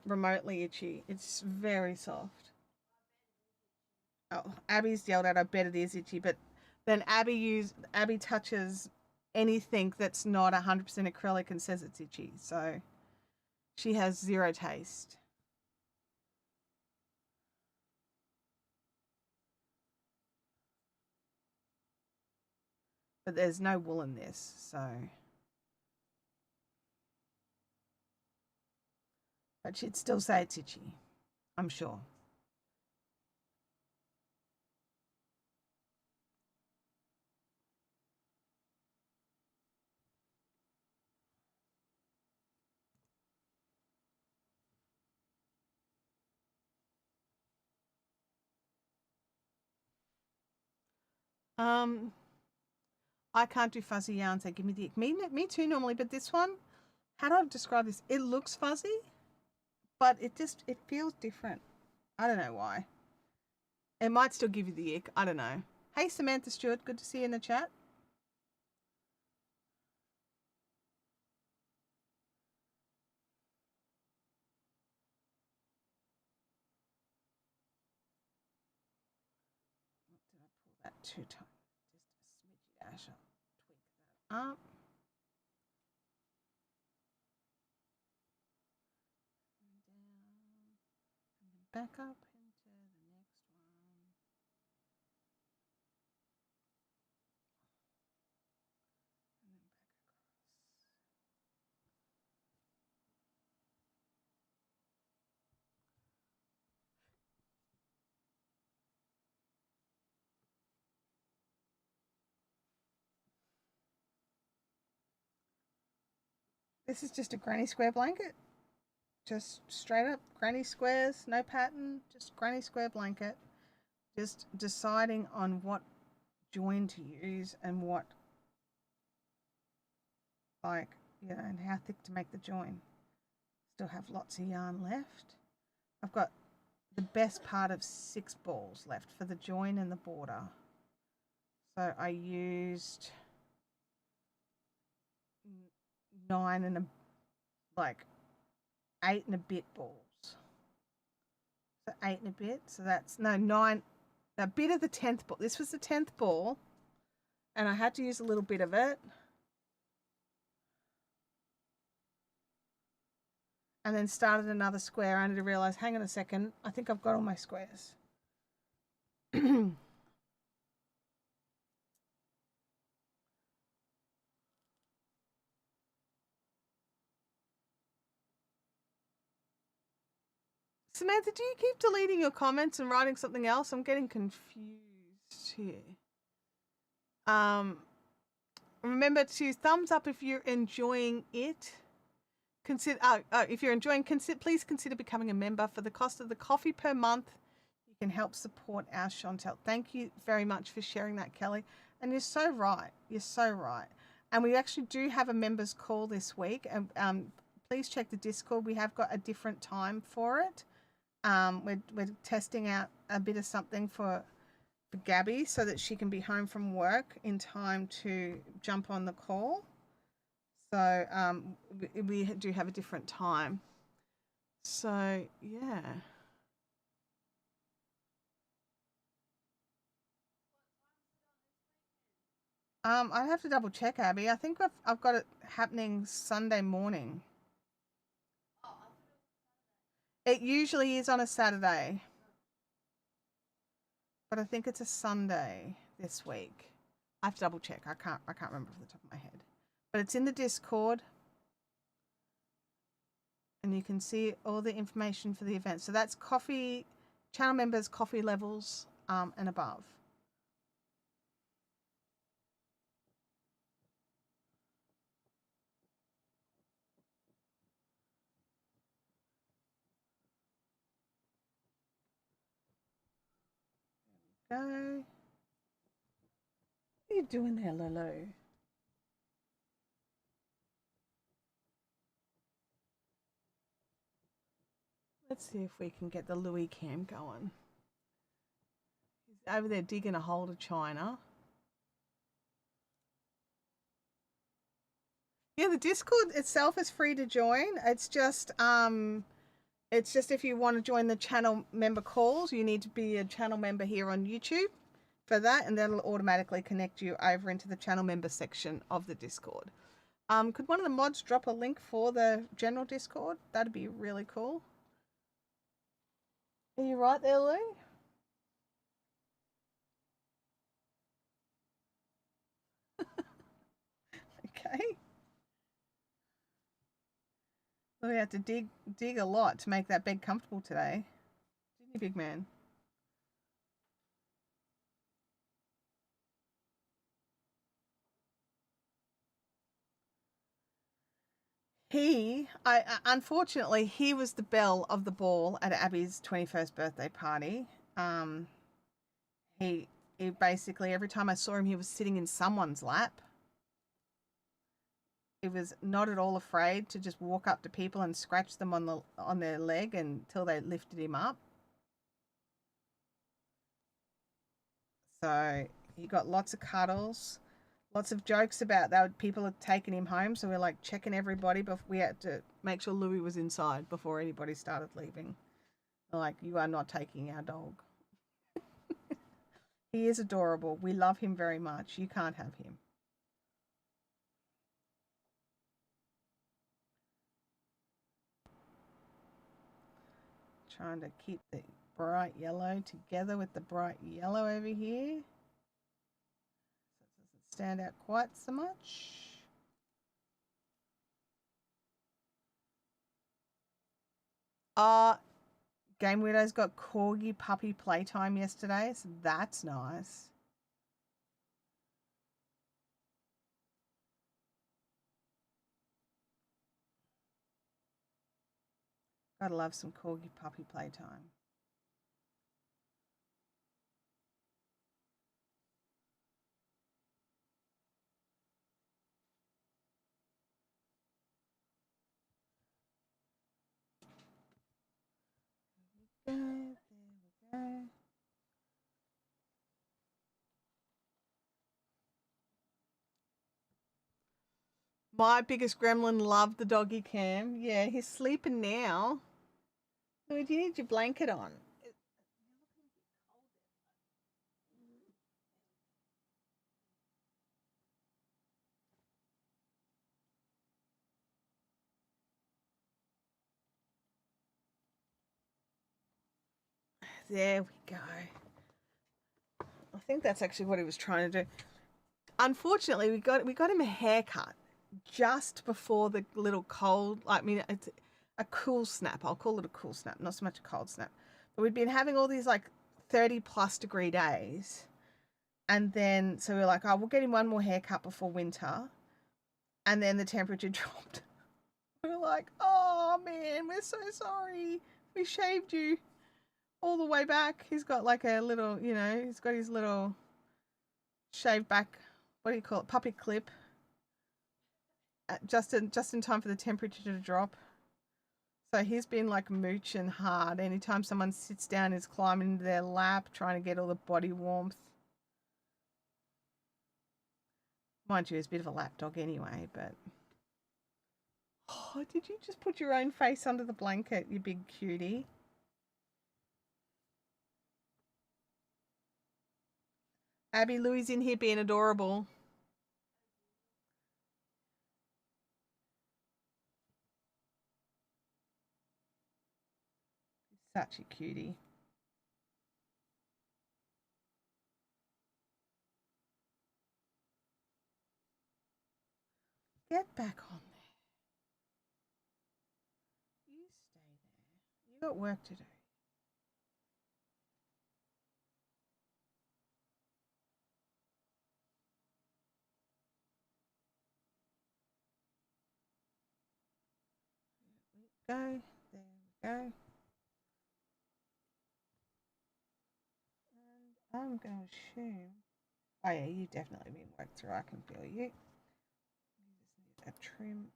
[SPEAKER 1] remotely itchy. It's very soft. Oh, Abby's yelled out, I bet it is itchy, but then Abby touches anything that's not 100% acrylic and says it's itchy. So she has zero taste. But there's no wool in this, so. But she'd still say it's itchy, I'm sure. I can't do fuzzy yarns. They give me the ick. Me too normally, but this one, how do I describe this? It looks fuzzy, but it feels different. I don't know why. It might still give you the ick. I don't know. Hey, Samantha Stewart, good to see you in the chat. Did I pull that too tight? Just a smidgy dash. I'll tweak that up. And down. And then back up into the next one. And then back across. This is just a granny square blanket. Just straight up granny squares, no pattern, just granny square blanket. Just deciding on what join to use and what, like, you know, and how thick to make the join. Still have lots of yarn left. I've got the best part of 6 balls left for the join and the border. So I used 9 and a, like 8 and a bit balls. So 8 and a bit. So that's, no, 9, a bit of the 10th ball. This was the 10th ball, and I had to use a little bit of it. And then started another square only to realize, hang on a second, I think I've got all my squares. Samantha, do you keep deleting your comments and writing something else? I'm getting confused here. Remember to thumbs up if you're enjoying it. If you're enjoying, please consider becoming a member. For the cost of the coffee per month, you can help support our Chantel. Thank you very much for sharing that, Kelly. And you're so right. You're so right. And we actually do have a members call this week. And please check the Discord. We have got a different time for it. We're testing out a bit of something for Gabby so that she can be home from work in time to jump on the call. So we do have a different time. So yeah.
[SPEAKER 3] I'd have to double check, Abby. I think I've got it happening Sunday morning. It usually is on a Saturday, but I think it's a Sunday this week. I have to double check. I can't remember off the top of my head, but it's in the Discord, and you can see all the information for the event. So that's coffee channel members, coffee levels, and above. Go. What are you doing there, Lolo? Let's see if we can get the Louis cam going. He's over there digging a hole to China. Yeah, the Discord itself is free to join. It's just if you want to join the channel member calls, you need to be a channel member here on YouTube for that, and that'll automatically connect you over into the channel member section of the Discord. Could one of the mods drop a link for the general Discord? That'd be really cool. Are you right there, Lou? Okay. Well, we had to dig a lot to make that bed comfortable today. Didn't you, big man? Unfortunately, he was the belle of the ball at Abby's 21st birthday party. He basically, every time I saw him, he was sitting in someone's lap. He was not at all afraid to just walk up to people and scratch them on their leg until they lifted him up. So he got lots of cuddles. Lots of jokes about that. People had taken him home, so we're like checking everybody, but we had to make sure Louis was inside before anybody started leaving. They're like, you are not taking our dog. He is adorable. We love him very much. You can't have him. Trying to keep the bright yellow together with the bright yellow over here. Stand out quite so much. Game Widow's got corgi puppy playtime yesterday, so that's nice. Gotta love some corgi puppy playtime. There we go. My biggest gremlin loved the doggy cam. Yeah, he's sleeping now. So do you need your blanket on? There we go. I think that's actually what he was trying to do. Unfortunately, we got him a haircut just before the little cold. I mean, it's a cool snap. I'll call it a cool snap, not so much a cold snap. But we'd been having all these like 30+ degree days, and then so we were like, oh, we'll get him one more haircut before winter, and then the temperature dropped. We were like, oh man, we're so sorry. We shaved you all the way back. He's got like a little, he's got his little shaved back, what do you call it, puppy clip, just in time for the temperature to drop. So he's been like mooching hard. Anytime someone sits down, he's climbing into their lap, trying to get all the body warmth. Mind you, he's a bit of a lap dog anyway, but... Oh, did you just put your own face under the blanket, you big cutie? Abby, Louis in here being adorable. Such a cutie. Get back on there. You stay there. You got work to do. There we go. There we go. And I'm going to assume. Oh, yeah, you've definitely been worked through. I can feel you. You just need a trim.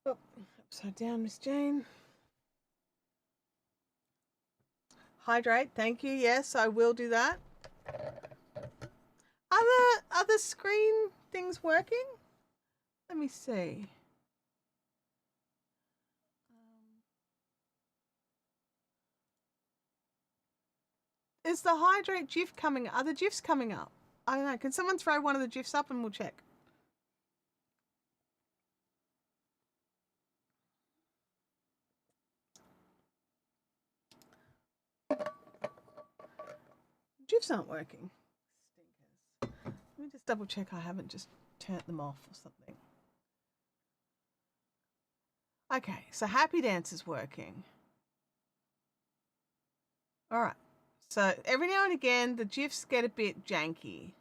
[SPEAKER 3] Oh, upside down, Miss Jane. Hydrate, thank you. Yes, I will do that. Are the screen things working? Let me see. Is the hydrate GIF coming? Are the GIFs coming up? I don't know. Can someone throw one of the GIFs up and we'll check? GIFs aren't working. Stinkers. Let me just double check I haven't just turned them off or something. Okay, so Happy Dance is working. All right. So every now and again, the GIFs get a bit janky.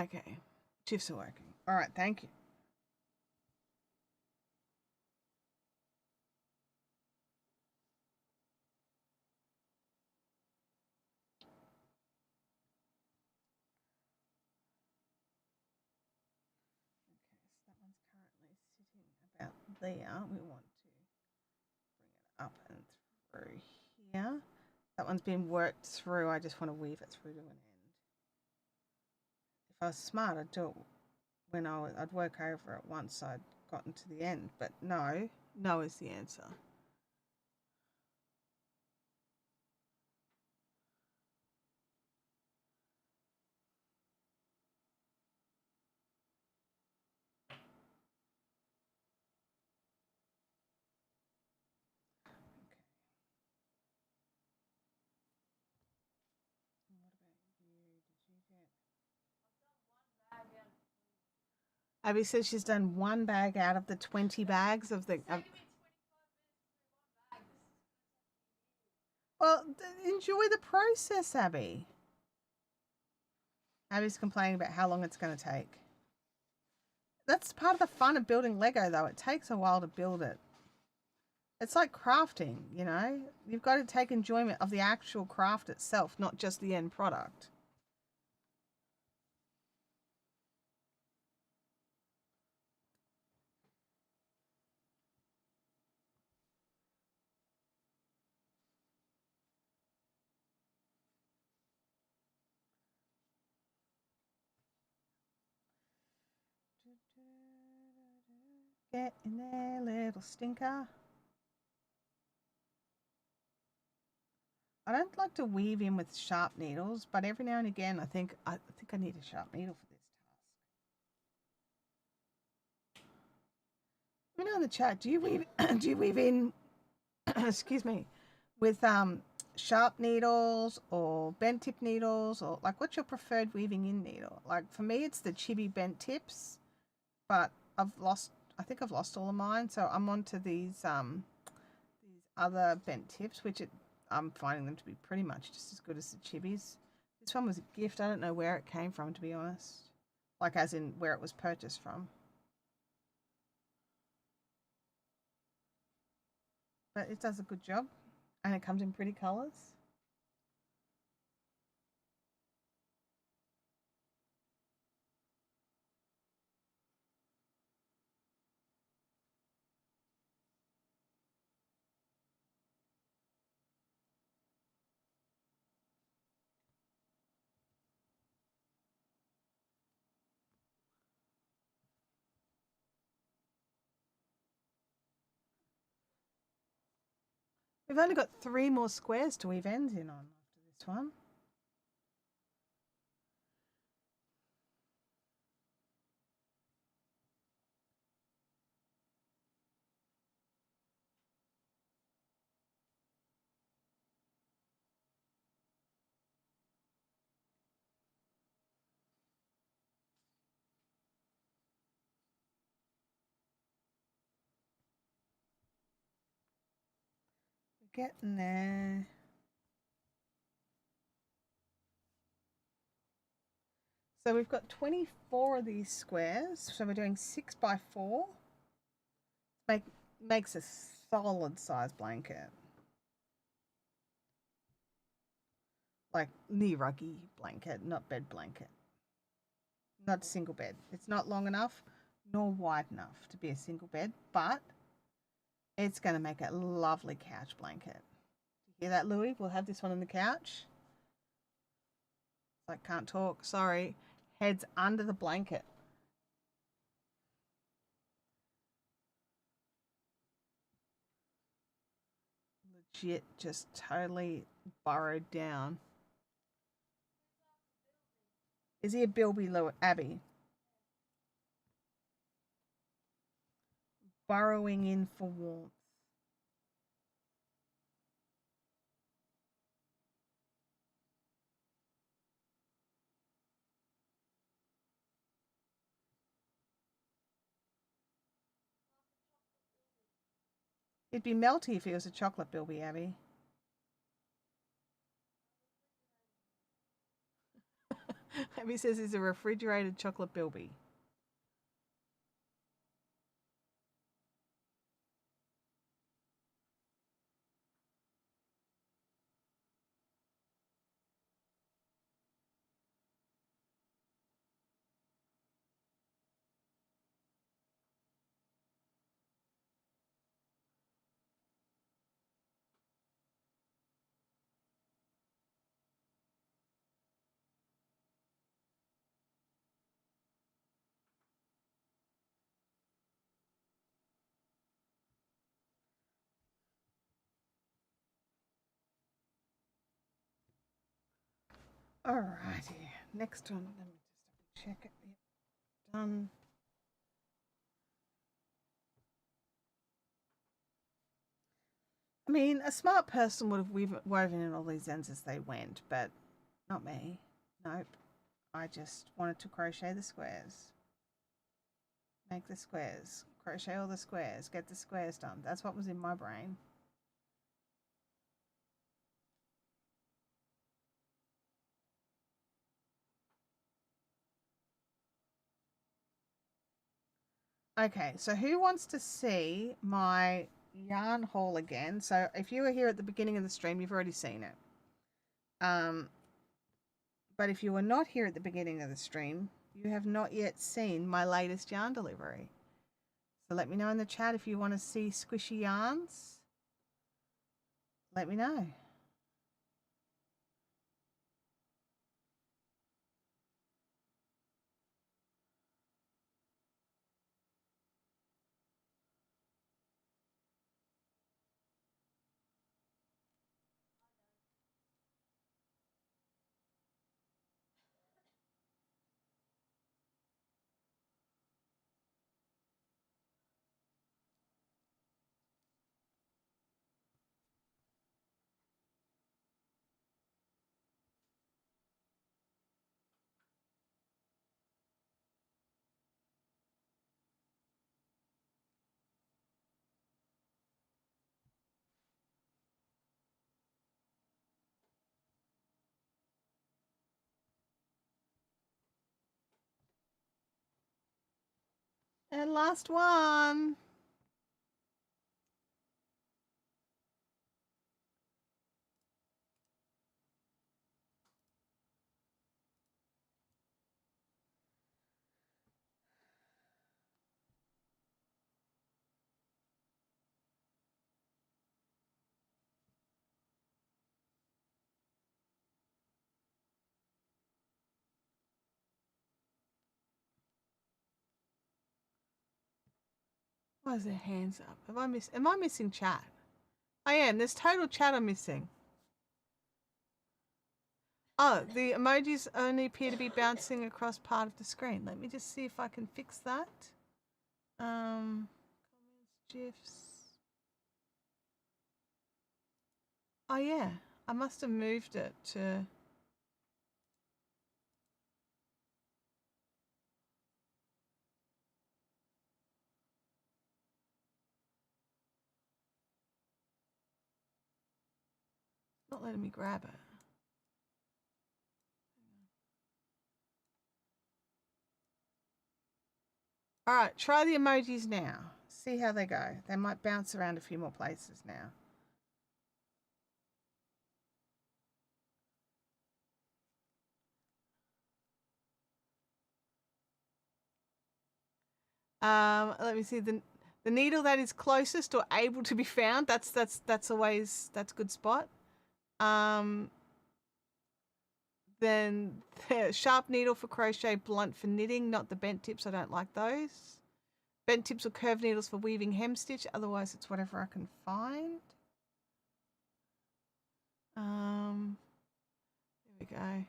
[SPEAKER 3] Okay, GIFs are working. All right, thank you. Okay, so that one's currently sitting about there. We want to bring it up and through here. That one's been worked through. I just want to weave it through to an end. If I was smart, I'd do it when I'd work over it once I'd gotten to the end. But no is the answer. Abby says she's done one bag out of the 20 bags of the. Well, enjoy the process, Abby. Abby's complaining about how long it's going to take. That's part of the fun of building Lego, though. It takes a while to build it. It's like crafting, you know? You've got to take enjoyment of the actual craft itself, not just the end product. Get in there, little stinker. I don't like to weave in with sharp needles, but every now and again, I think I need a sharp needle for this task. Let me know in the chat. Do you weave in? Excuse me, with sharp needles or bent tip needles, or like what's your preferred weaving in needle? Like for me, it's the chibi bent tips, but I think I've lost all of mine, so I'm onto these other bent tips, which I'm finding them to be pretty much just as good as the chibis. This one was a gift. I don't know where it came from, to be honest. Like as in where it was purchased from. But it does a good job, and it comes in pretty colours. We've only got 3 more squares to weave ends in on after this one. getting there. So we've got 24 of these squares. So we're doing 6 by 4. Makes a solid size blanket. Like knee ruggy blanket, not bed blanket. Not single bed. It's not long enough nor wide enough to be a single bed, but it's going to make a lovely couch blanket. You hear that, Louis? We'll have this one on the couch. I can't talk, sorry. Head's under the blanket. Legit, just totally burrowed down. Is he a Bilby, Abby? Burrowing in for warmth. It'd be melty if he was a chocolate Bilby, Abby. Abby says he's a refrigerated chocolate Bilby. Alrighty, next one. Let me just check it. Yep. Done. I mean, a smart person would have woven in all these ends as they went, but not me. Nope. I just wanted to crochet the squares. Make the squares. Crochet all the squares. Get the squares done. That's what was in my brain. Okay, so who wants to see my yarn haul again? So if you were here at the beginning of the stream, you've already seen it. But if you were not here at the beginning of the stream, you have not yet seen my latest yarn delivery. So let me know in the chat if you want to see squishy yarns. Let me know. And last one. Why is their hands up? Am I missing chat? I am. There's total chat I'm missing. Oh, the emojis only appear to be bouncing across part of the screen. Let me just see if I can fix that. Comments, GIFs. Oh yeah, I must have moved it to.
[SPEAKER 1] not letting me grab it. All right, try the emojis now. See how they go. They might bounce around a few more places now. Let me see the needle that is closest or able to be found. That's always a good spot. Then the sharp needle for crochet, blunt for knitting, not the bent tips. I don't like those. Bent tips or curved needles for weaving hem stitch. Otherwise, it's whatever I can find. There we go.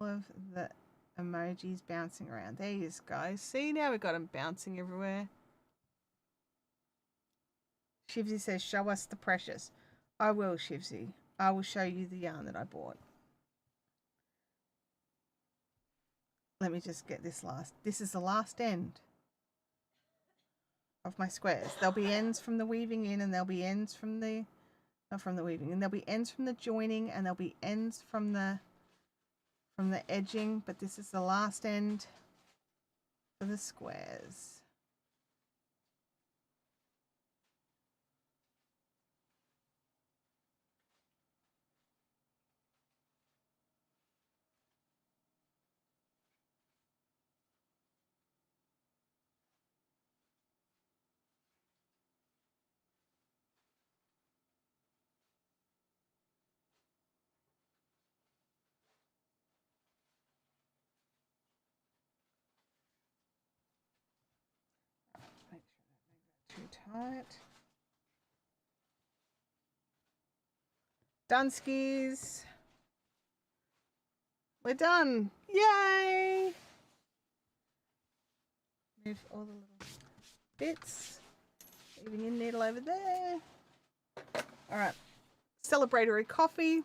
[SPEAKER 1] All of the emojis bouncing around. There you go. See, now we've got them bouncing everywhere. Shivsy says, show us the precious. I will, Shivsy. I will show you the yarn that I bought. Let me just get this last. This is the last end of my squares. There'll be ends from the weaving in, and there'll be ends from the, not from the weaving, and there'll be ends from the joining, and there'll be ends from the edging, but this is the last end for the squares. Make sure that makes that too tight. Dunskies. We're done. Yay! Move all the little bits. Leaving in needle over there. All right. Celebratory coffee.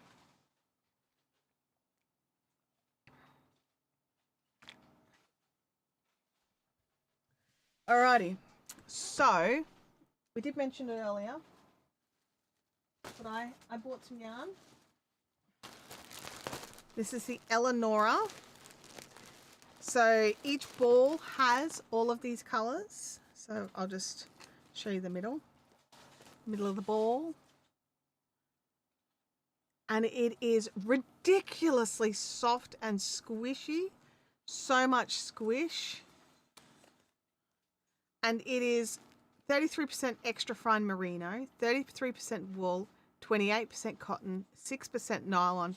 [SPEAKER 1] Alrighty. So, we did mention it earlier. But I bought some yarn. This is the Eleonora. So each ball has all of these colors. So I'll just show you the middle of the ball. And it is ridiculously soft and squishy. So much squish. And it is 33% extra fine merino, 33% wool, 28% cotton, 6% nylon.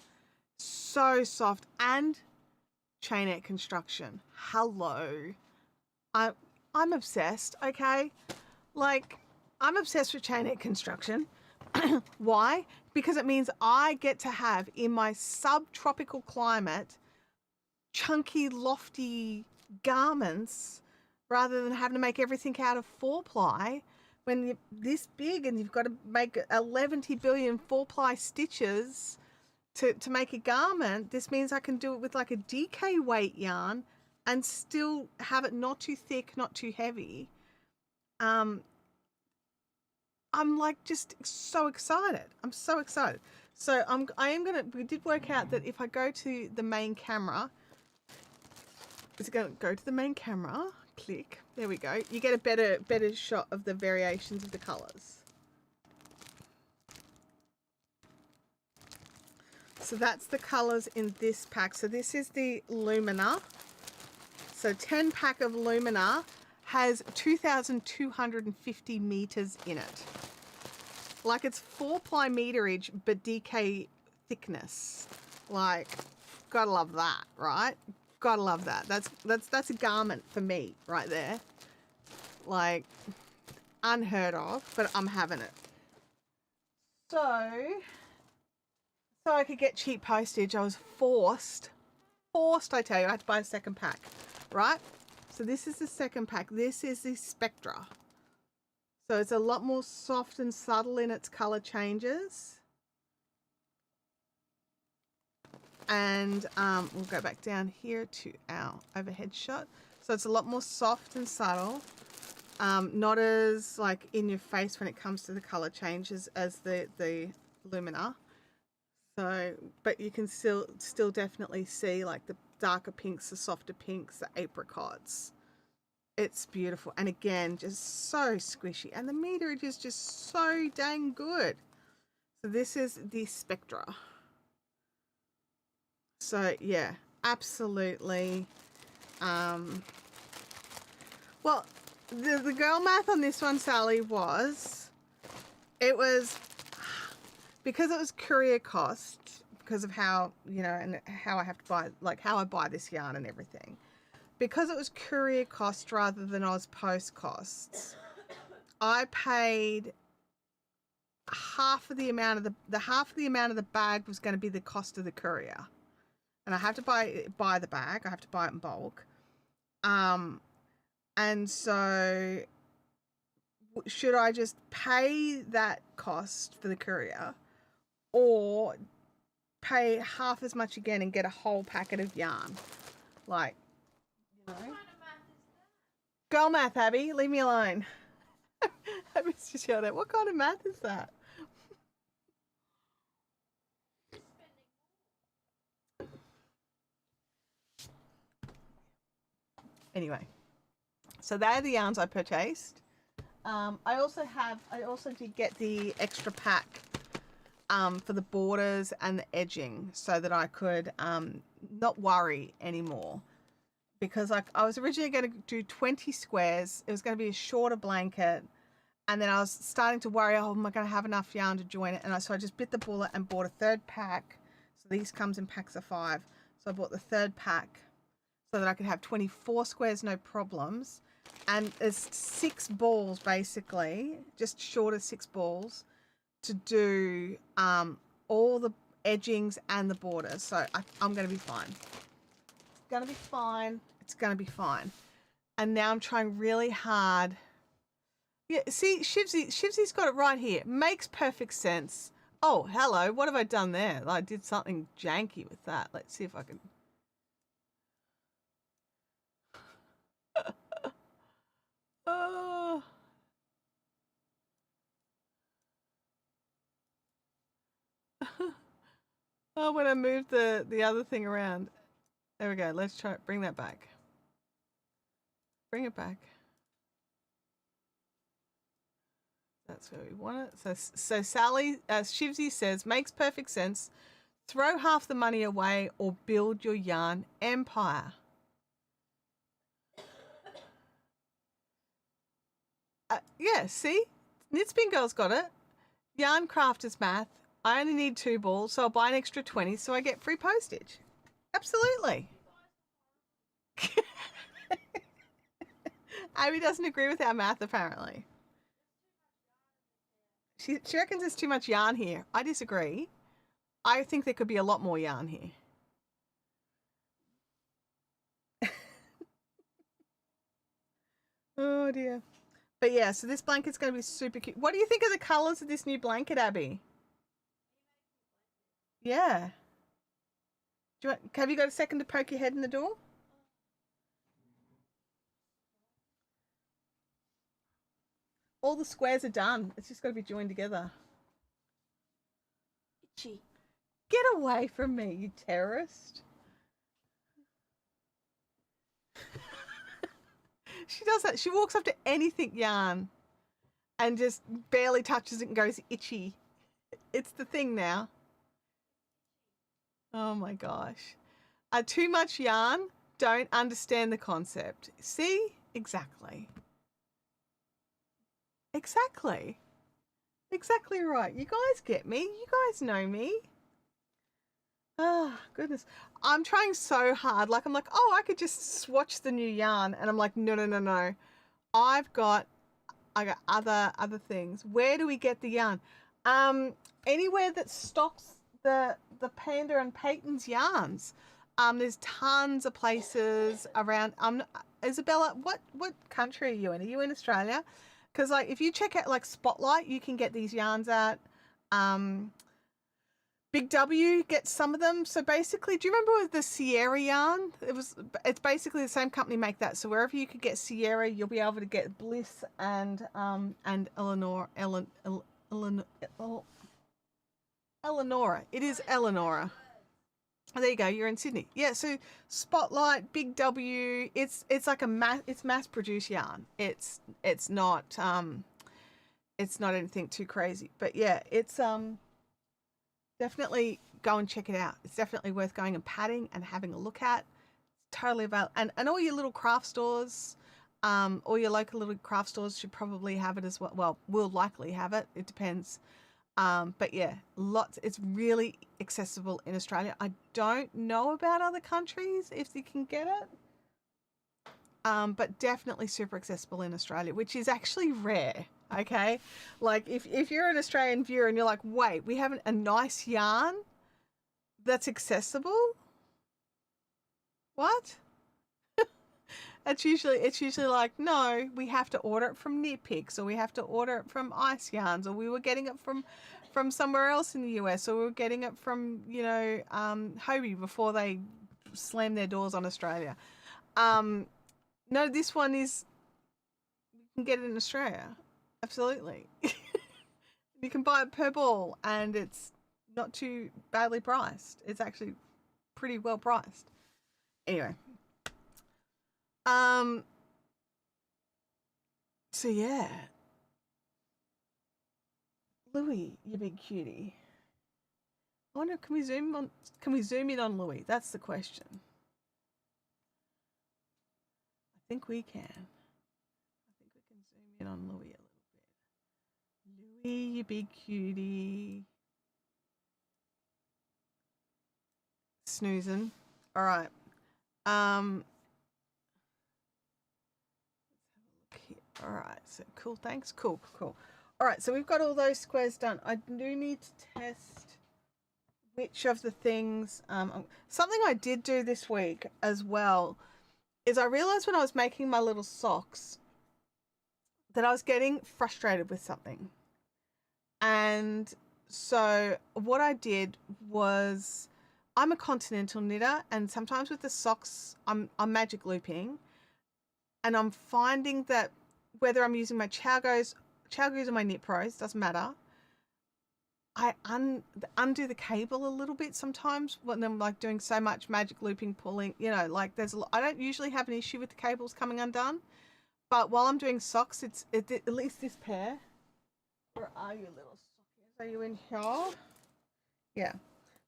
[SPEAKER 1] So soft, and chainette construction. Hello. I'm obsessed, okay? Like, I'm obsessed with chainette construction. Why? Because it means I get to have, in my subtropical climate, chunky, lofty garments rather than having to make everything out of 4-ply. When you're this big and you've got to make 11 billion 4-ply stitches to make a garment, this means I can do it with like a DK weight yarn and still have it not too thick, not too heavy. I'm like just so excited. I'm so excited. So we did work out that if I go to the main camera, it's going to go to the main camera, click, there we go. You get a better shot of the variations of the colors. So that's the colors in this pack. So this is the Lumina. So 10 pack of Lumina has 2,250 meters in it. Like, it's 4-ply meterage, but DK thickness. Like, gotta love that, right? Gotta love that. That's a garment for me right there. Like, unheard of, but I'm having it. So I could get cheap postage, I was forced, I tell you, I had to buy a second pack, right? So this is the second pack. This is the Spectra. So it's a lot more soft and subtle in its color changes. And we'll go back down here to our overhead shot. So it's a lot more soft and subtle. not as like in your face when it comes to the color changes as the Lumina. So, but you can still definitely see like the darker pinks, the softer pinks, the apricots. It's beautiful. And again, just so squishy. And the meterage is just so dang good. So this is the Spectra. So yeah, absolutely. Well, the girl math on this one, Sally, it was because it was courier cost, because of how, you know, and how I have to buy, like how I buy this yarn and everything. Because it was courier cost rather than Post costs, I paid half of the amount of the half of the amount of the bag was going to be the cost of the courier. And I have to buy the bag. I have to buy it in bulk. And so should I just pay that cost for the courier or pay half as much again and get a whole packet of yarn? Like, you know. Girl math, Abby, leave me alone. Abby's just yelled out, what kind of math is that? Anyway, so they're the yarns I purchased. I also did get the extra pack for the borders and the edging so that I could not worry anymore. Because I was originally going to do 20 squares. It was going to be a shorter blanket. And then I was starting to worry, oh, am I going to have enough yarn to join it? And so I just bit the bullet and bought a third pack. So these comes in packs of 5. So I bought the third pack so that I could have 24 squares, no problems. And there's 6 balls, basically, just short of 6 balls to do all the edgings and the borders. So I'm going to be fine. It's going to be fine. It's going to be fine. And now I'm trying really hard. Yeah, see, Shivsy's got it right here. Makes perfect sense. Oh, hello. What have I done there? I did something janky with that. Let's see if I can. Oh. Oh, when I moved the other thing around. There we go. Let's try bring that back. Bring it back. That's where we want it. So Sally, Shivsy says, makes perfect sense. Throw half the money away or build your yarn empire. Yeah, see? Knitspin Girl's got it. Yarn Crafters math. I only need 2 balls, so I'll buy an extra 20 so I get free postage. Absolutely. Abby doesn't agree with our math, apparently. She reckons there's too much yarn here. I disagree. I think there could be a lot more yarn here. Oh, dear. But yeah, so this blanket's going to be super cute. What do you think of the colours of this new blanket, Abby? Yeah. Have you got a second to poke your head in the door? All the squares are done. It's just got to be joined together.
[SPEAKER 2] Itchy.
[SPEAKER 1] Get away from me, you terrorist. She does that. She walks up to anything yarn and just barely touches it and goes itchy. It's the thing now. Oh my gosh. Too much yarn, don't understand the concept. See? Exactly. Exactly. Exactly right. You guys get me. You guys know me. Oh, goodness. I'm trying so hard. Like, I'm like, oh, I could just swatch the new yarn. And I'm like, no, no, no, no. I got other things. Where do we get the yarn? Anywhere that stocks the Panda and Peyton's yarns. There's tons of places around. Isabella, what country are you in? Are you in Australia? Because like if you check out like Spotlight, you can get these yarns at. Big W gets some of them. So basically, do you remember with the Sierra yarn? It's basically the same company make that. So wherever you could get Sierra, you'll be able to get Bliss and Eleonora. Eleonora. It is Eleonora. Oh, there you go. You're in Sydney. Yeah. So Spotlight, Big W. It's like it's mass produced yarn. It's not anything too crazy. But yeah, it's definitely go and check it out. It's definitely worth going and patting and having a look at. It's totally available. And all your little craft stores, all your local little craft stores should probably have it as well. Well, will likely have it. It depends. But yeah, lots. It's really accessible in Australia. I don't know about other countries if you can get it. But definitely super accessible in Australia, which is actually rare. Okay, like if you're an Australian viewer and you're like, wait, we have a nice yarn that's accessible. What? It's usually like, no, we have to order it from Knit Picks, or we have to order it from Ice Yarns, or we were getting it from somewhere else in the US, or we were getting it from Hobie before they slammed their doors on Australia. No, this one is, you can get it in Australia. Absolutely. You can buy it per ball and it's not too badly priced. It's actually pretty well priced. Anyway. So yeah. Louis, you big cutie. I wonder, can we zoom in on Louis? That's the question. I think we can. I think we can zoom in on Louis a little bit. Louis, you big cutie. Snoozing. All right. Let's have a look here. All right. So cool. Thanks. Cool. All right. So we've got all those squares done. I do need to test which of the things. Something I did do this week as well is I realized when I was making my little socks that I was getting frustrated with something. And so what I did was, I'm a continental knitter, and sometimes with the socks I'm magic looping, and I'm finding that whether I'm using my ChowGoos or my Knit Pros, doesn't matter, I undo the cable a little bit sometimes when I'm like doing so much magic looping, pulling, like I don't usually have an issue with the cables coming undone, but while I'm doing socks, at least this pair. Where are you, little sockies? Are you in here? Yeah.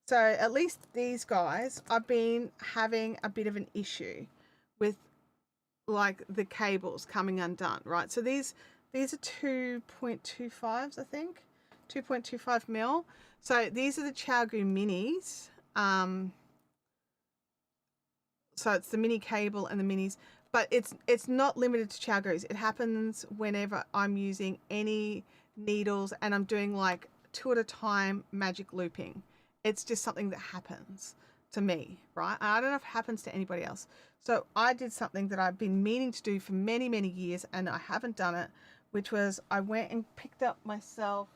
[SPEAKER 1] So at least these guys, I've been having a bit of an issue with like the cables coming undone, right? So these are 2.25s, I think. 2.25 mil. So these are the ChowGoo minis. So it's the mini cable and the minis, but it's not limited to ChowGoos. It happens whenever I'm using any needles and I'm doing like 2 at a time magic looping. It's just something that happens to me, right? And I don't know if it happens to anybody else. So I did something that I've been meaning to do for many, many years and I haven't done it, which was I went and picked up myself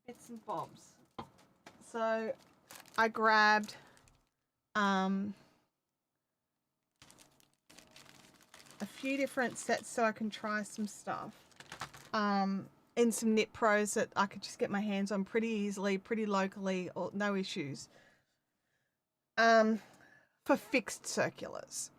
[SPEAKER 1] bits and bobs. So I grabbed a few different sets so I can try some stuff in some Knit Pros that I could just get my hands on pretty easily, pretty locally, or no issues, for fixed circulars.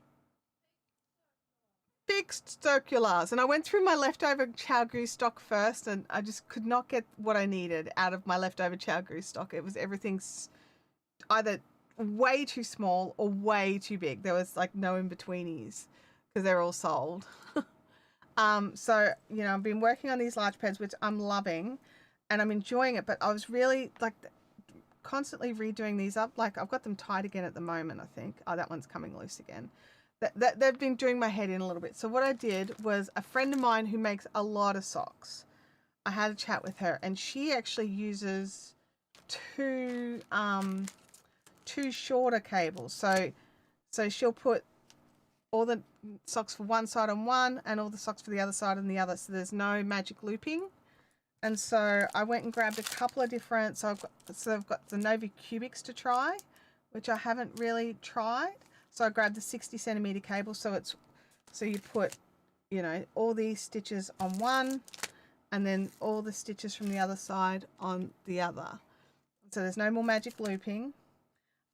[SPEAKER 1] And I went through my leftover ChowGoo stock first, and I just could not get what I needed out of my leftover ChowGoo stock. It was everything's either way too small or way too big. There was like no in-betweenies because they're all sold. So, I've been working on these large pads, which I'm loving and I'm enjoying it, but I was really like constantly redoing these up. Like I've got them tied again at the moment, I think. Oh, that one's coming loose again. They've been doing my head in a little bit. So what I did was, a friend of mine who makes a lot of socks, I had a chat with her, and she actually uses two shorter cables. So she'll put all the socks for one side on one and all the socks for the other side on the other. So there's no magic looping.
[SPEAKER 3] And so I went and grabbed a couple of different, so I've got the Nova Cubics to try, which I haven't really tried. So I grabbed the 60 centimeter cable. So you put, you know, all these stitches on one and then all the stitches from the other side on the other. So there's no more magic looping.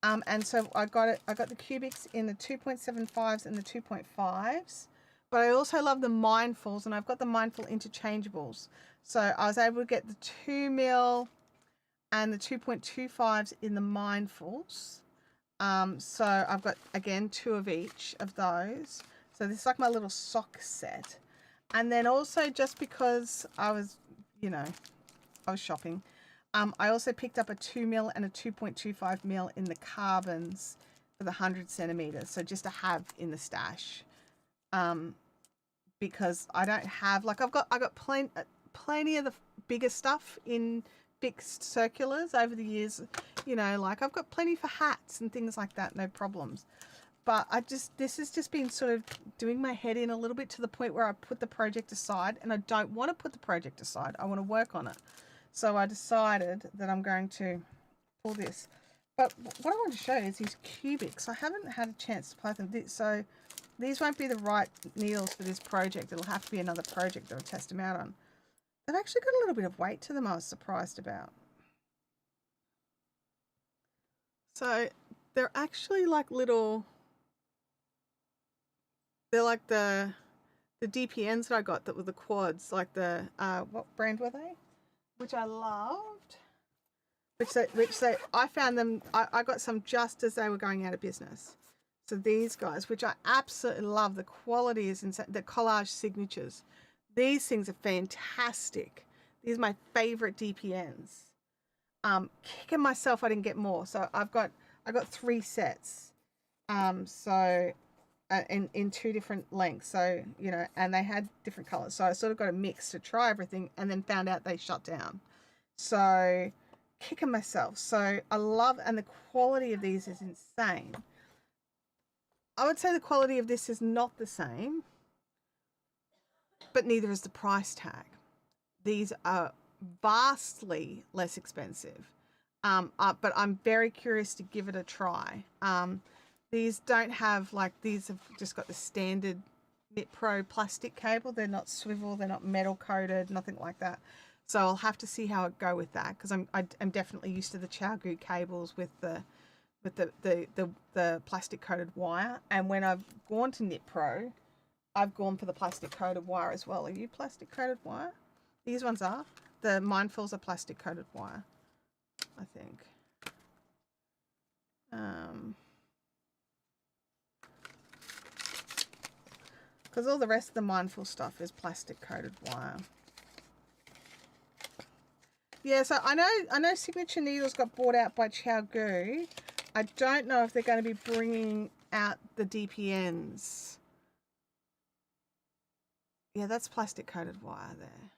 [SPEAKER 3] And so I got the cubics in the 2.75s and the 2.5s, but I also love the Mindfuls, and I've got the Mindful interchangeables. So I was able to get the 2 mil and the 2.25s in the Mindfuls. So I've got, again, 2 of each of those. So this is like my little sock set. And then also, just because I was, you know, I was shopping, I also picked up a 2 mil and a 2.25 mil in the carbons for the 100 centimeters. So just to have in the stash, because I don't have, like, I got plenty of the bigger stuff in fixed circulars over the years. You know, like I've got plenty for hats and things like that, no problems. But this has just been sort of doing my head in a little bit, to the point where I put the project aside, and I don't want to put the project aside. I want to work on it. So I decided that I'm going to pull this. But what I want to show you is these cubics. I haven't had a chance to play them. So these won't be the right needles for this project. It'll have to be another project that I'll test them out on. They've actually got a little bit of weight to them, I was surprised about. So they're actually like little, they're like the DPNs that I got that were the quads, like the, what brand were they? Which I loved, I found them, I got some just as they were going out of business. So these guys, which I absolutely love, the quality is insane, the collage signatures. These things are fantastic. These are my favorite DPNs. Kicking myself I didn't get more. So I got 3 sets. In 2 different lengths, so you know, and they had different colors, so I sort of got a mix to try everything, and then found out they shut down. So kicking myself. So I love, and the quality of these is insane. I would say the quality of this is not the same, but neither is the price tag. These are vastly less expensive, but I'm very curious to give it a try. These don't have, like, these have just got the standard Knit Pro plastic cable. They're not swivel, they're not metal coated, nothing like that. So I'll have to see how it go with that, because I'm definitely used to the ChiaoGoo cables with the plastic coated wire. And when I've gone to Knit Pro, I've gone for the plastic coated wire as well. Are you plastic coated wire? These ones are. The Mindfuls are plastic coated wire, I think. Because all the rest of the Mindful stuff is plastic coated wire. Yeah, so I know Signature Needles got bought out by ChiaoGoo. I don't know if they're going to be bringing out the DPNs. Yeah, that's plastic coated wire there.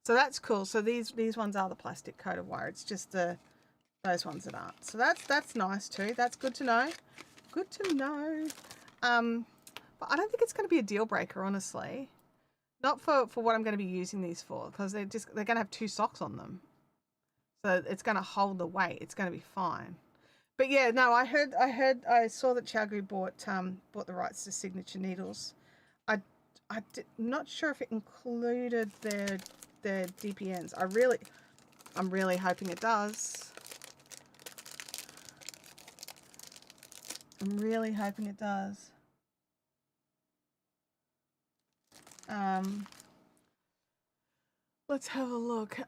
[SPEAKER 3] So that's cool. So these ones are the plastic coated wire. It's just those ones that aren't. So that's nice too. That's good to know. Good to know. But I don't think it's going to be a deal breaker, honestly. Not for what I'm going to be using these for, because they're going to have 2 socks on them. So it's going to hold the weight. It's going to be fine. But yeah, no, I saw that ChiaoGoo bought the rights to Signature Needles. I'm not sure if it included their DPNs. I'm really hoping it does. I'm really hoping it does. Let's have a look.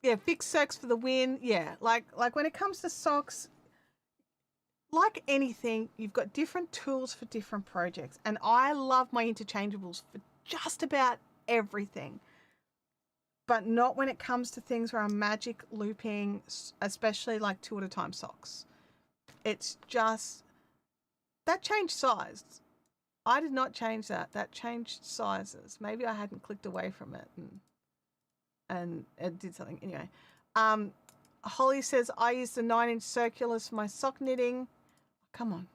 [SPEAKER 3] Yeah, fixed socks for the win. Yeah, like when it comes to socks, like anything, you've got different tools for different projects. And I love my interchangeables for just about everything. But not when it comes to things where I'm magic looping, especially like 2 at a time socks. It's just, that changed size. I did not change that. That changed sizes. Maybe I hadn't clicked away from it and it did something. Anyway, Holly says, I use the 9-inch circulars for my sock knitting. Come on,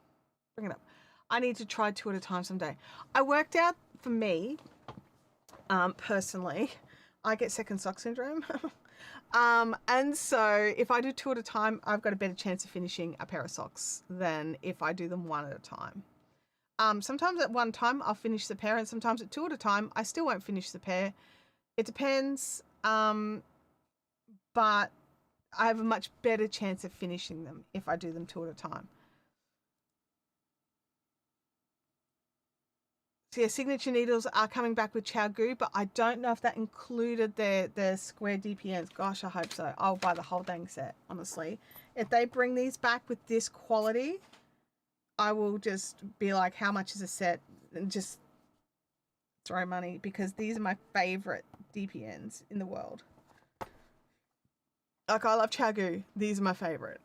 [SPEAKER 3] bring it up. I need to try 2 at a time someday. I worked out for me, personally,
[SPEAKER 1] I get second sock syndrome. And so if I do 2 at a time, I've got a better chance of finishing a pair of socks than if I do them 1 at a time. Sometimes at one time I'll finish the pair, and sometimes at 2 at a time I still won't finish the pair. It depends, but I have a much better chance of finishing them if I do them 2 at a time. So yeah, Signature Needles are coming back with ChiaoGoo, but I don't know if that included their square DPNs. Gosh, I hope so. I'll buy the whole dang set, honestly. If they bring these back with this quality, I will just be like, how much is a set? And just throw money, because these are my favorite DPNs in the world. Like, I love ChiaoGoo. These are my favorite.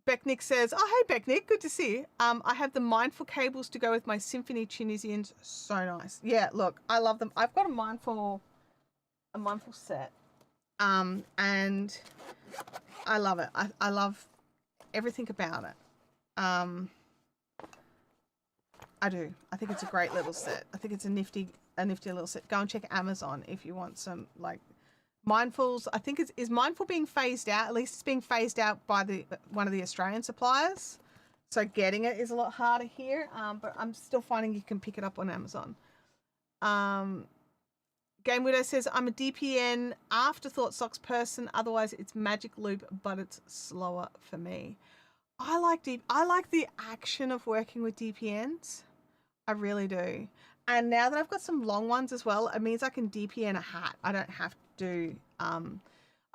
[SPEAKER 1] Becknick says, oh, hey, Becknick, good to see you. I have the Mindful cables to go with my Symphony Tunisians. So nice. Yeah, look, I love them. I've got a Mindful set. And I love it. I love everything about it. I do. I think it's a great little set. I think it's a nifty little set. Go and check Amazon if you want some, like, Mindfuls. I think is Mindful being phased out. At least it's being phased out by one of the Australian suppliers. So getting it is a lot harder here. But I'm still finding you can pick it up on Amazon. Game Widow says, I'm a DPN afterthought socks person. Otherwise, it's Magic Loop, but it's slower for me. I like the action of working with DPNs. I really do. And now that I've got some long ones as well, it means I can DPN a hat. I don't have to do, I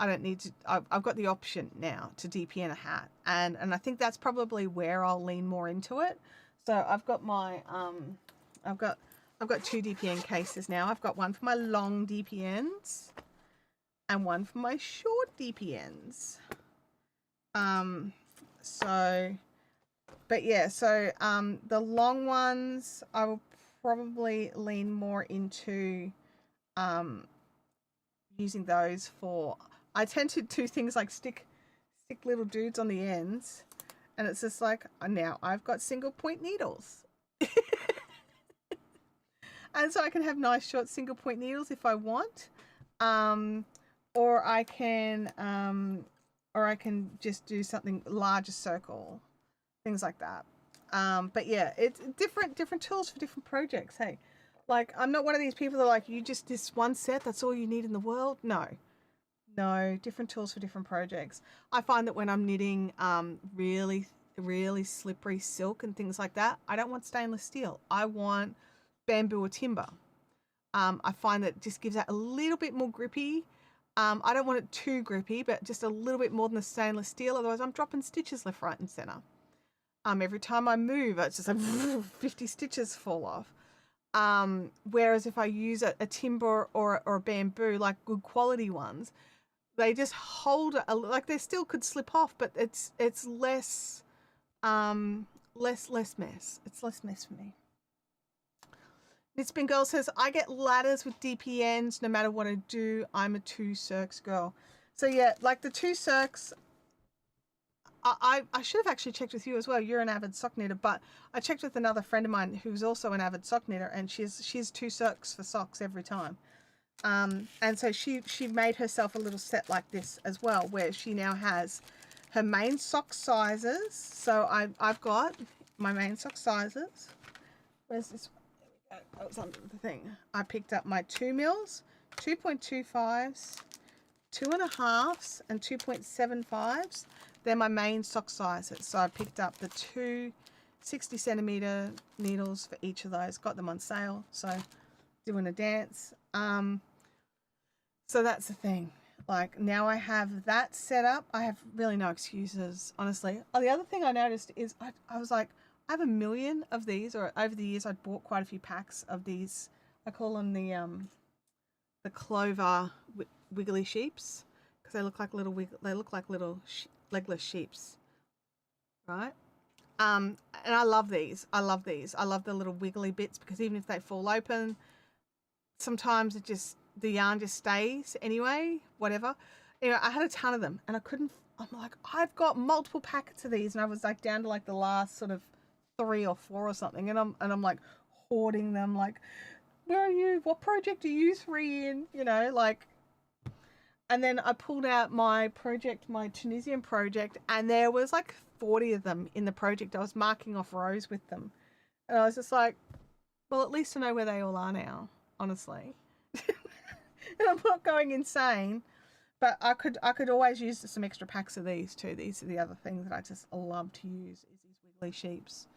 [SPEAKER 1] don't need to, I've got the option now to DPN a hat. And I think that's probably where I'll lean more into it. So I've got my, I've got 2 DPN cases now. I've got one for my long DPNs and one for my short DPNs. But yeah, so the long ones I will probably lean more into using those for, I tend to do things like stick little dudes on the ends, and it's just like, now I've got single point needles. And so I can have nice short single point needles if I want, or I can just do something larger circle, things like that. But yeah, it's different tools for different projects. Hey, like, I'm not one of these people that are like, you just, this one set, that's all you need in the world. No, different tools for different projects. I find that when I'm knitting really, really slippery silk and things like that, I don't want stainless steel. I want bamboo or timber. I find that it just gives that a little bit more grippy. I don't want it too grippy, but just a little bit more than the stainless steel. Otherwise, I'm dropping stitches left, right, and center. Every time I move, it's just like 50 stitches fall off. Whereas if I use a timber or a bamboo, like good quality ones, they just hold like they still could slip off, but it's less mess. It's less mess for me. Knitspin Girl says, I get ladders with DPNs no matter what I do. I'm a 2 circs girl. So yeah, like the 2 circs, I should have actually checked with you as well. You're an avid sock knitter, but I checked with another friend of mine who's also an avid sock knitter, and she's 2 circs for socks every time. And so she made herself a little set like this as well, where she now has her main sock sizes. So I've got my main sock sizes. Where's this? There we go. That was under the thing. I picked up my 2 mils, 2.25s, 2.5s, and 2.75s. They're my main sock sizes. So I picked up the 2 60 centimeter needles for each of those. Got them on sale. So doing a dance. So that's the thing. Like, now I have that set up. I have really no excuses, honestly. Oh, the other thing I noticed is I was like, I have a million of these, or over the years I'd bought quite a few packs of these. I call them the Clover wiggly sheeps, because they look like little legless sheeps, right? And I love these. I love the little wiggly bits, because even if they fall open, sometimes the yarn just stays anyway, whatever. Anyway, I had a ton of them, and I'm like, I've got multiple packets of these, and I was like down to like the last sort of 3 or 4 or something, and I'm like hoarding them, like
[SPEAKER 3] where are you? What project are you 3 in? You know, like. And then I pulled out my project, my Tunisian project, and there was like 40 of them in the project. I was marking off rows with them. And I was just like, well, at least I know where they all are now, honestly. And I'm not going insane. But I could always use some extra packs of these too. These are the other things that I just love to use, is these wiggly sheeps.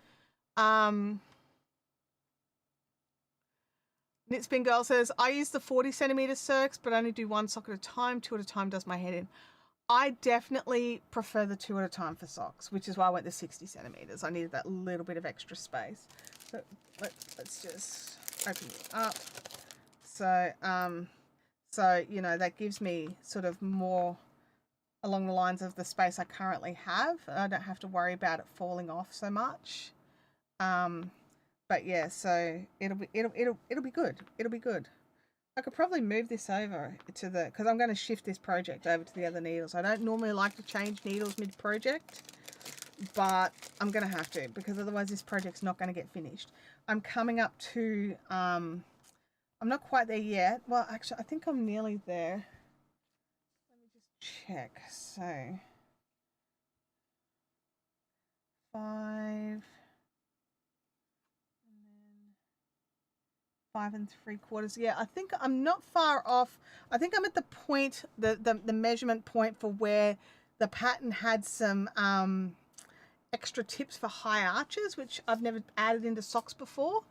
[SPEAKER 3] Knitspin Girl says, I use the 40 centimeter circs, but only do 1 sock at a time. 2 at a time does my head in. I definitely prefer the 2 at a time for socks, which is why I went the 60 centimeters. I needed that little bit of extra space. So let's just open it up. So, you know, that gives me sort of more along the lines of the space I currently have. I don't have to worry about it falling off so much. But yeah, so it'll be good. It'll be good. I could probably move this over to the, because I'm going to shift this project over to the other needles. I don't normally like to change needles mid-project, but I'm going to have to, because otherwise this project's not going to get finished. I'm coming up to, I'm not quite there yet. Well, actually, I think I'm nearly there. Let me just check. So, 5... 5 3/4. Yeah, I think I'm not far off. I think I'm at the point, the measurement point for where the pattern had some extra tips for high arches, which I've never added into socks before.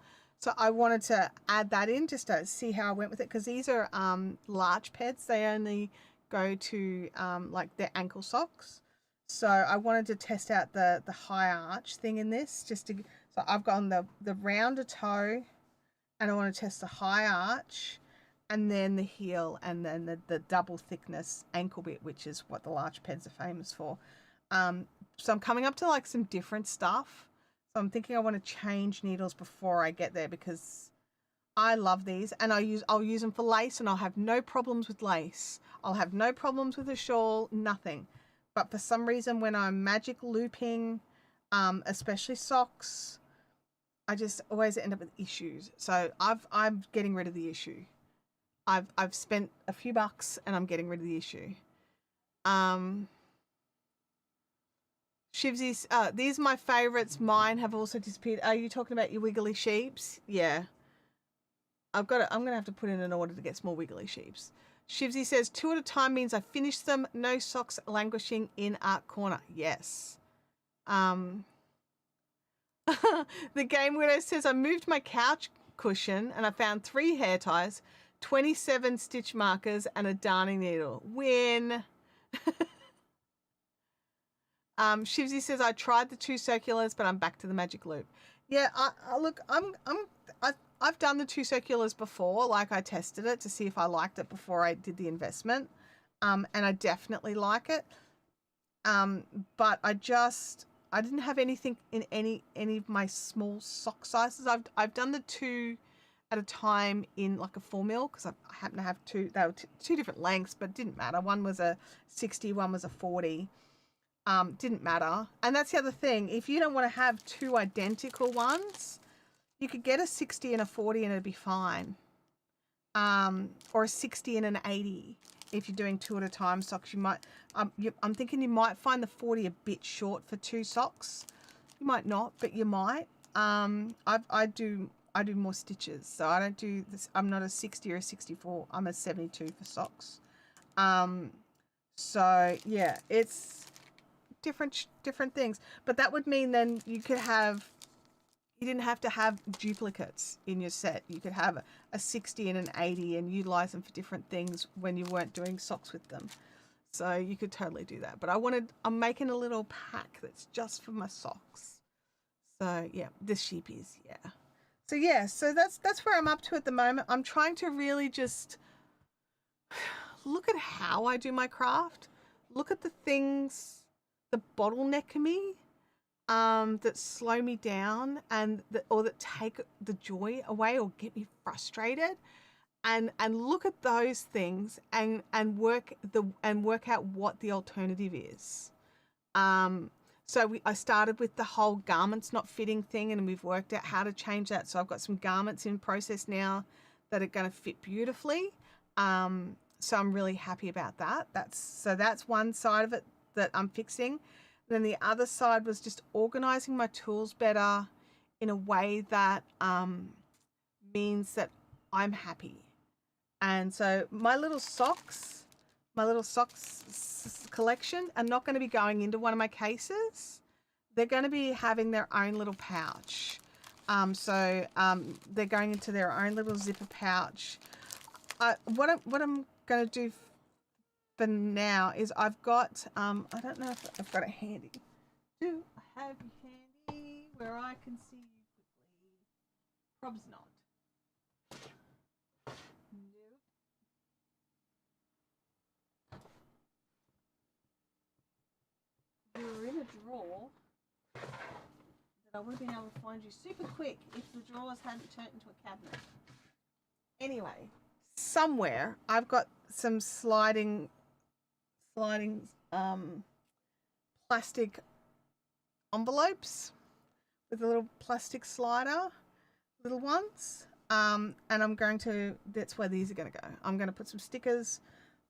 [SPEAKER 3] So I wanted to add that in just to see how I went with it, because these are large peds. They only go to like their ankle socks. So I wanted to test out the high arch thing in this, just to. So I've gone the rounder toe, and I want to test the high arch, and then the heel, and then the double thickness ankle bit, which is what the large peds are famous for. So I'm coming up to like some different stuff. So I'm thinking I want to change needles before I get there, because I love these, and I'll use them for lace, and I'll have no problems with lace. I'll have no problems with a shawl, nothing. But for some reason, when I'm magic looping, especially socks, I just always end up with issues. So I'm getting rid of the issue. I've spent a few bucks and I'm getting rid of the issue. Shivsy's, these are my favorites. Mine have also disappeared. Are you talking about your wiggly sheeps? Yeah. I'm gonna have to put in an order to get some more wiggly sheeps. Shivsy says 2 at a time means I finished them. No socks languishing in a corner. Yes. The Game Widow says, I moved my couch cushion and I found 3 hair ties, 27 stitch markers, and a darning needle. Win. Shivsy says, I tried the 2 circulars, but I'm back to the magic loop. Yeah, look, I've done the 2 circulars before. Like, I tested it to see if I liked it before I did the investment. And I definitely like it. But I didn't have anything in any of my small sock sizes. I've done the 2 at a time in like a 4 mil, because I happen to have 2. They were 2 different lengths, but it didn't matter. One was a 60, one was a 40. Didn't matter. And that's the other thing. If you don't want to have 2 identical ones, you could get a 60 and a 40 and it'd be fine. Or a 60 and an 80. If you're doing 2 at a time socks, you might, I'm thinking you might find the 40 a bit short for 2 socks. You might not, but you might. I do more stitches, so I don't do this. I'm not a 60 or a 64. I'm a 72 for socks. So yeah, it's different things. But that would mean then you didn't have to have duplicates in your set. You could have a 60 and an 80 and utilize them for different things when you weren't doing socks with them. So you could totally do that. But I'm making a little pack that's just for my socks. So yeah, the sheepies, yeah. So yeah, so that's where I'm up to at the moment. I'm trying to really just look at how I do my craft. Look at the things that bottleneck me. That slow me down or that take the joy away or get me frustrated, and look at those things and work out what the alternative is. So I started with the whole garments not fitting thing, and we've worked out how to change that. So I've got some garments in process now
[SPEAKER 1] that are going to fit beautifully. So I'm really happy about that. That's one side of it that I'm fixing. Then the other side was just organizing my tools better in a way that means that I'm happy. And so my little socks collection are not going to be going into one of my cases. They're going to be having their own little pouch. They're going into their own little zipper pouch. What I'm going to do for now is I've got, I don't know if I've got it handy. Do I have you handy where I can see you quickly? Prob's not. Nope. You were in a drawer that I would have been able to find you super quick if the drawers hadn't turned into a cabinet. Anyway, somewhere I've got some sliding plastic envelopes with a little plastic slider, little ones. And that's where these are going to go. I'm going to put some stickers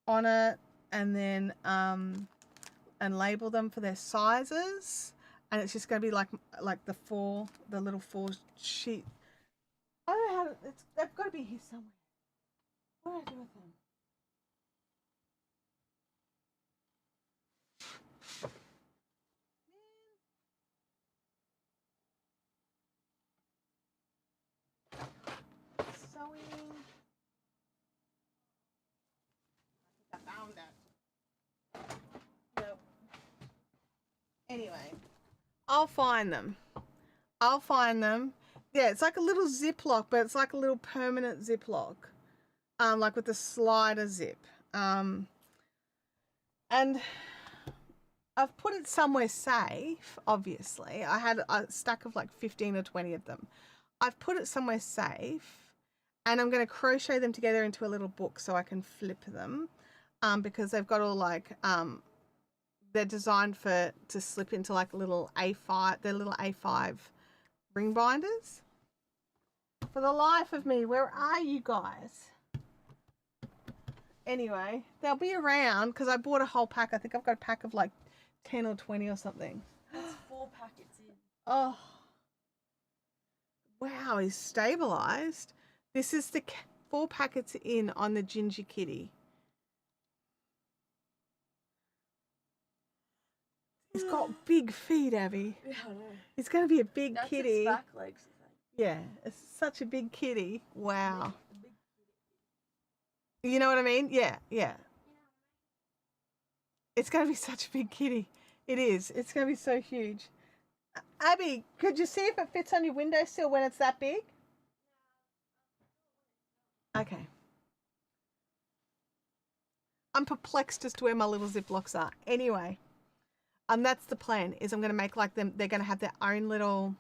[SPEAKER 1] on it and then and label them for their sizes. And it's just going to be like the little 4 sheet. I don't know how they've got to be here somewhere. What do I do with them? Sewing. I think I found it. Nope. Anyway, I'll find them. Yeah, it's like a little Ziploc, but it's like a little permanent Ziploc. Like with the slider zip. And I've put it somewhere safe, obviously. I had a stack of like 15 or 20 of them. I've put it somewhere safe, and I'm going to crochet them together into a little book so I can flip them, because they've got all like, they're designed to slip into like a little A5, they're little A5 ring binders. For the life of me, where are you guys? Anyway, they'll be around because I bought a whole pack. I think I've got a pack of like 10 or 20 or something.
[SPEAKER 2] That's 4 packets in.
[SPEAKER 1] Oh, wow, he's stabilized. This is the 4 packets in on the Ginger Kitty. He's got big feet, Abby.
[SPEAKER 2] Yeah, I know.
[SPEAKER 1] He's going to be a big
[SPEAKER 2] That's
[SPEAKER 1] kitty.
[SPEAKER 2] its back legs, I think.
[SPEAKER 1] Yeah, it's such a big kitty. Wow. You know what I mean? Yeah. It's going to be such a big kitty. It is. It's going to be so huge. Abby, could you see if it fits on your windowsill when it's that big? Okay. I'm perplexed as to where my little Ziplocs are. Anyway, that's the plan, is I'm going to make like them, they're going to have their own little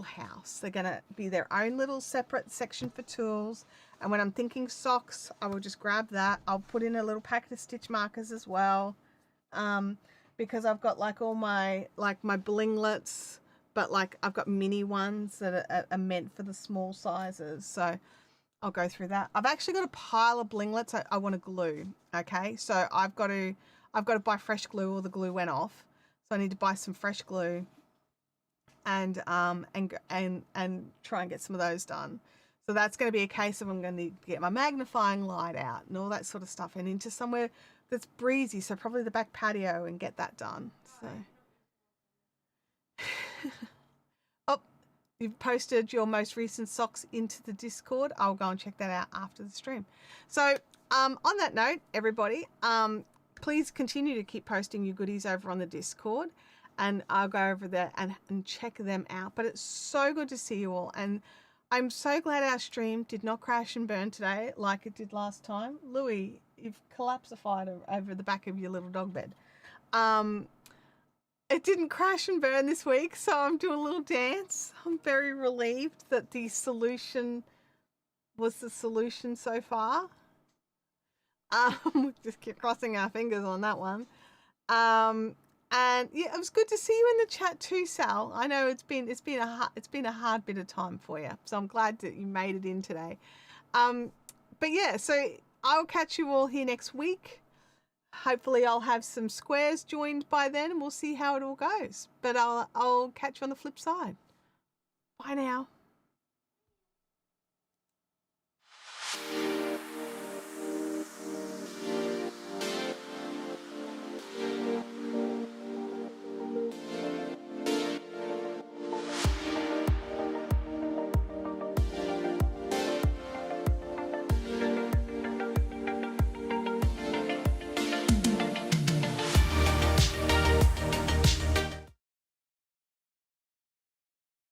[SPEAKER 1] house. They're going to be their own little separate section for tools. And when I'm thinking socks, I will just grab that. I'll put in a little packet of stitch markers as well, because I've got like all my blinglets, but like I've got mini ones that are meant for the small sizes. So I'll go through that. I've actually got a pile of blinglets I want to glue. Okay, so I've got to buy fresh glue, or the glue went off. So I need to buy some fresh glue and try and get some of those done. So that's going to be a case of I'm going to need to get my magnifying light out and all that sort of stuff, and into somewhere that's breezy, so probably the back patio, and get that done. So oh, you've posted your most recent socks into the Discord. I'll go and check that out after the stream. So on that note, everybody, please continue to keep posting your goodies over on the Discord, and I'll go over there and check them out. But it's so good to see you all, and I'm so glad our stream did not crash and burn today like it did last time. Louis, you've collapsified over the back of your little dog bed. It didn't crash and burn this week, so I'm doing a little dance. I'm very relieved that the solution was the solution so far. We just keep crossing our fingers on that one. And yeah, it was good to see you in the chat too, Sal. I know it's been a hard bit of time for you, so I'm glad that you made it in today. But yeah, so I'll catch you all here next week. Hopefully, I'll have some squares joined by then, and we'll see how it all goes. But I'll catch you on the flip side. Bye now.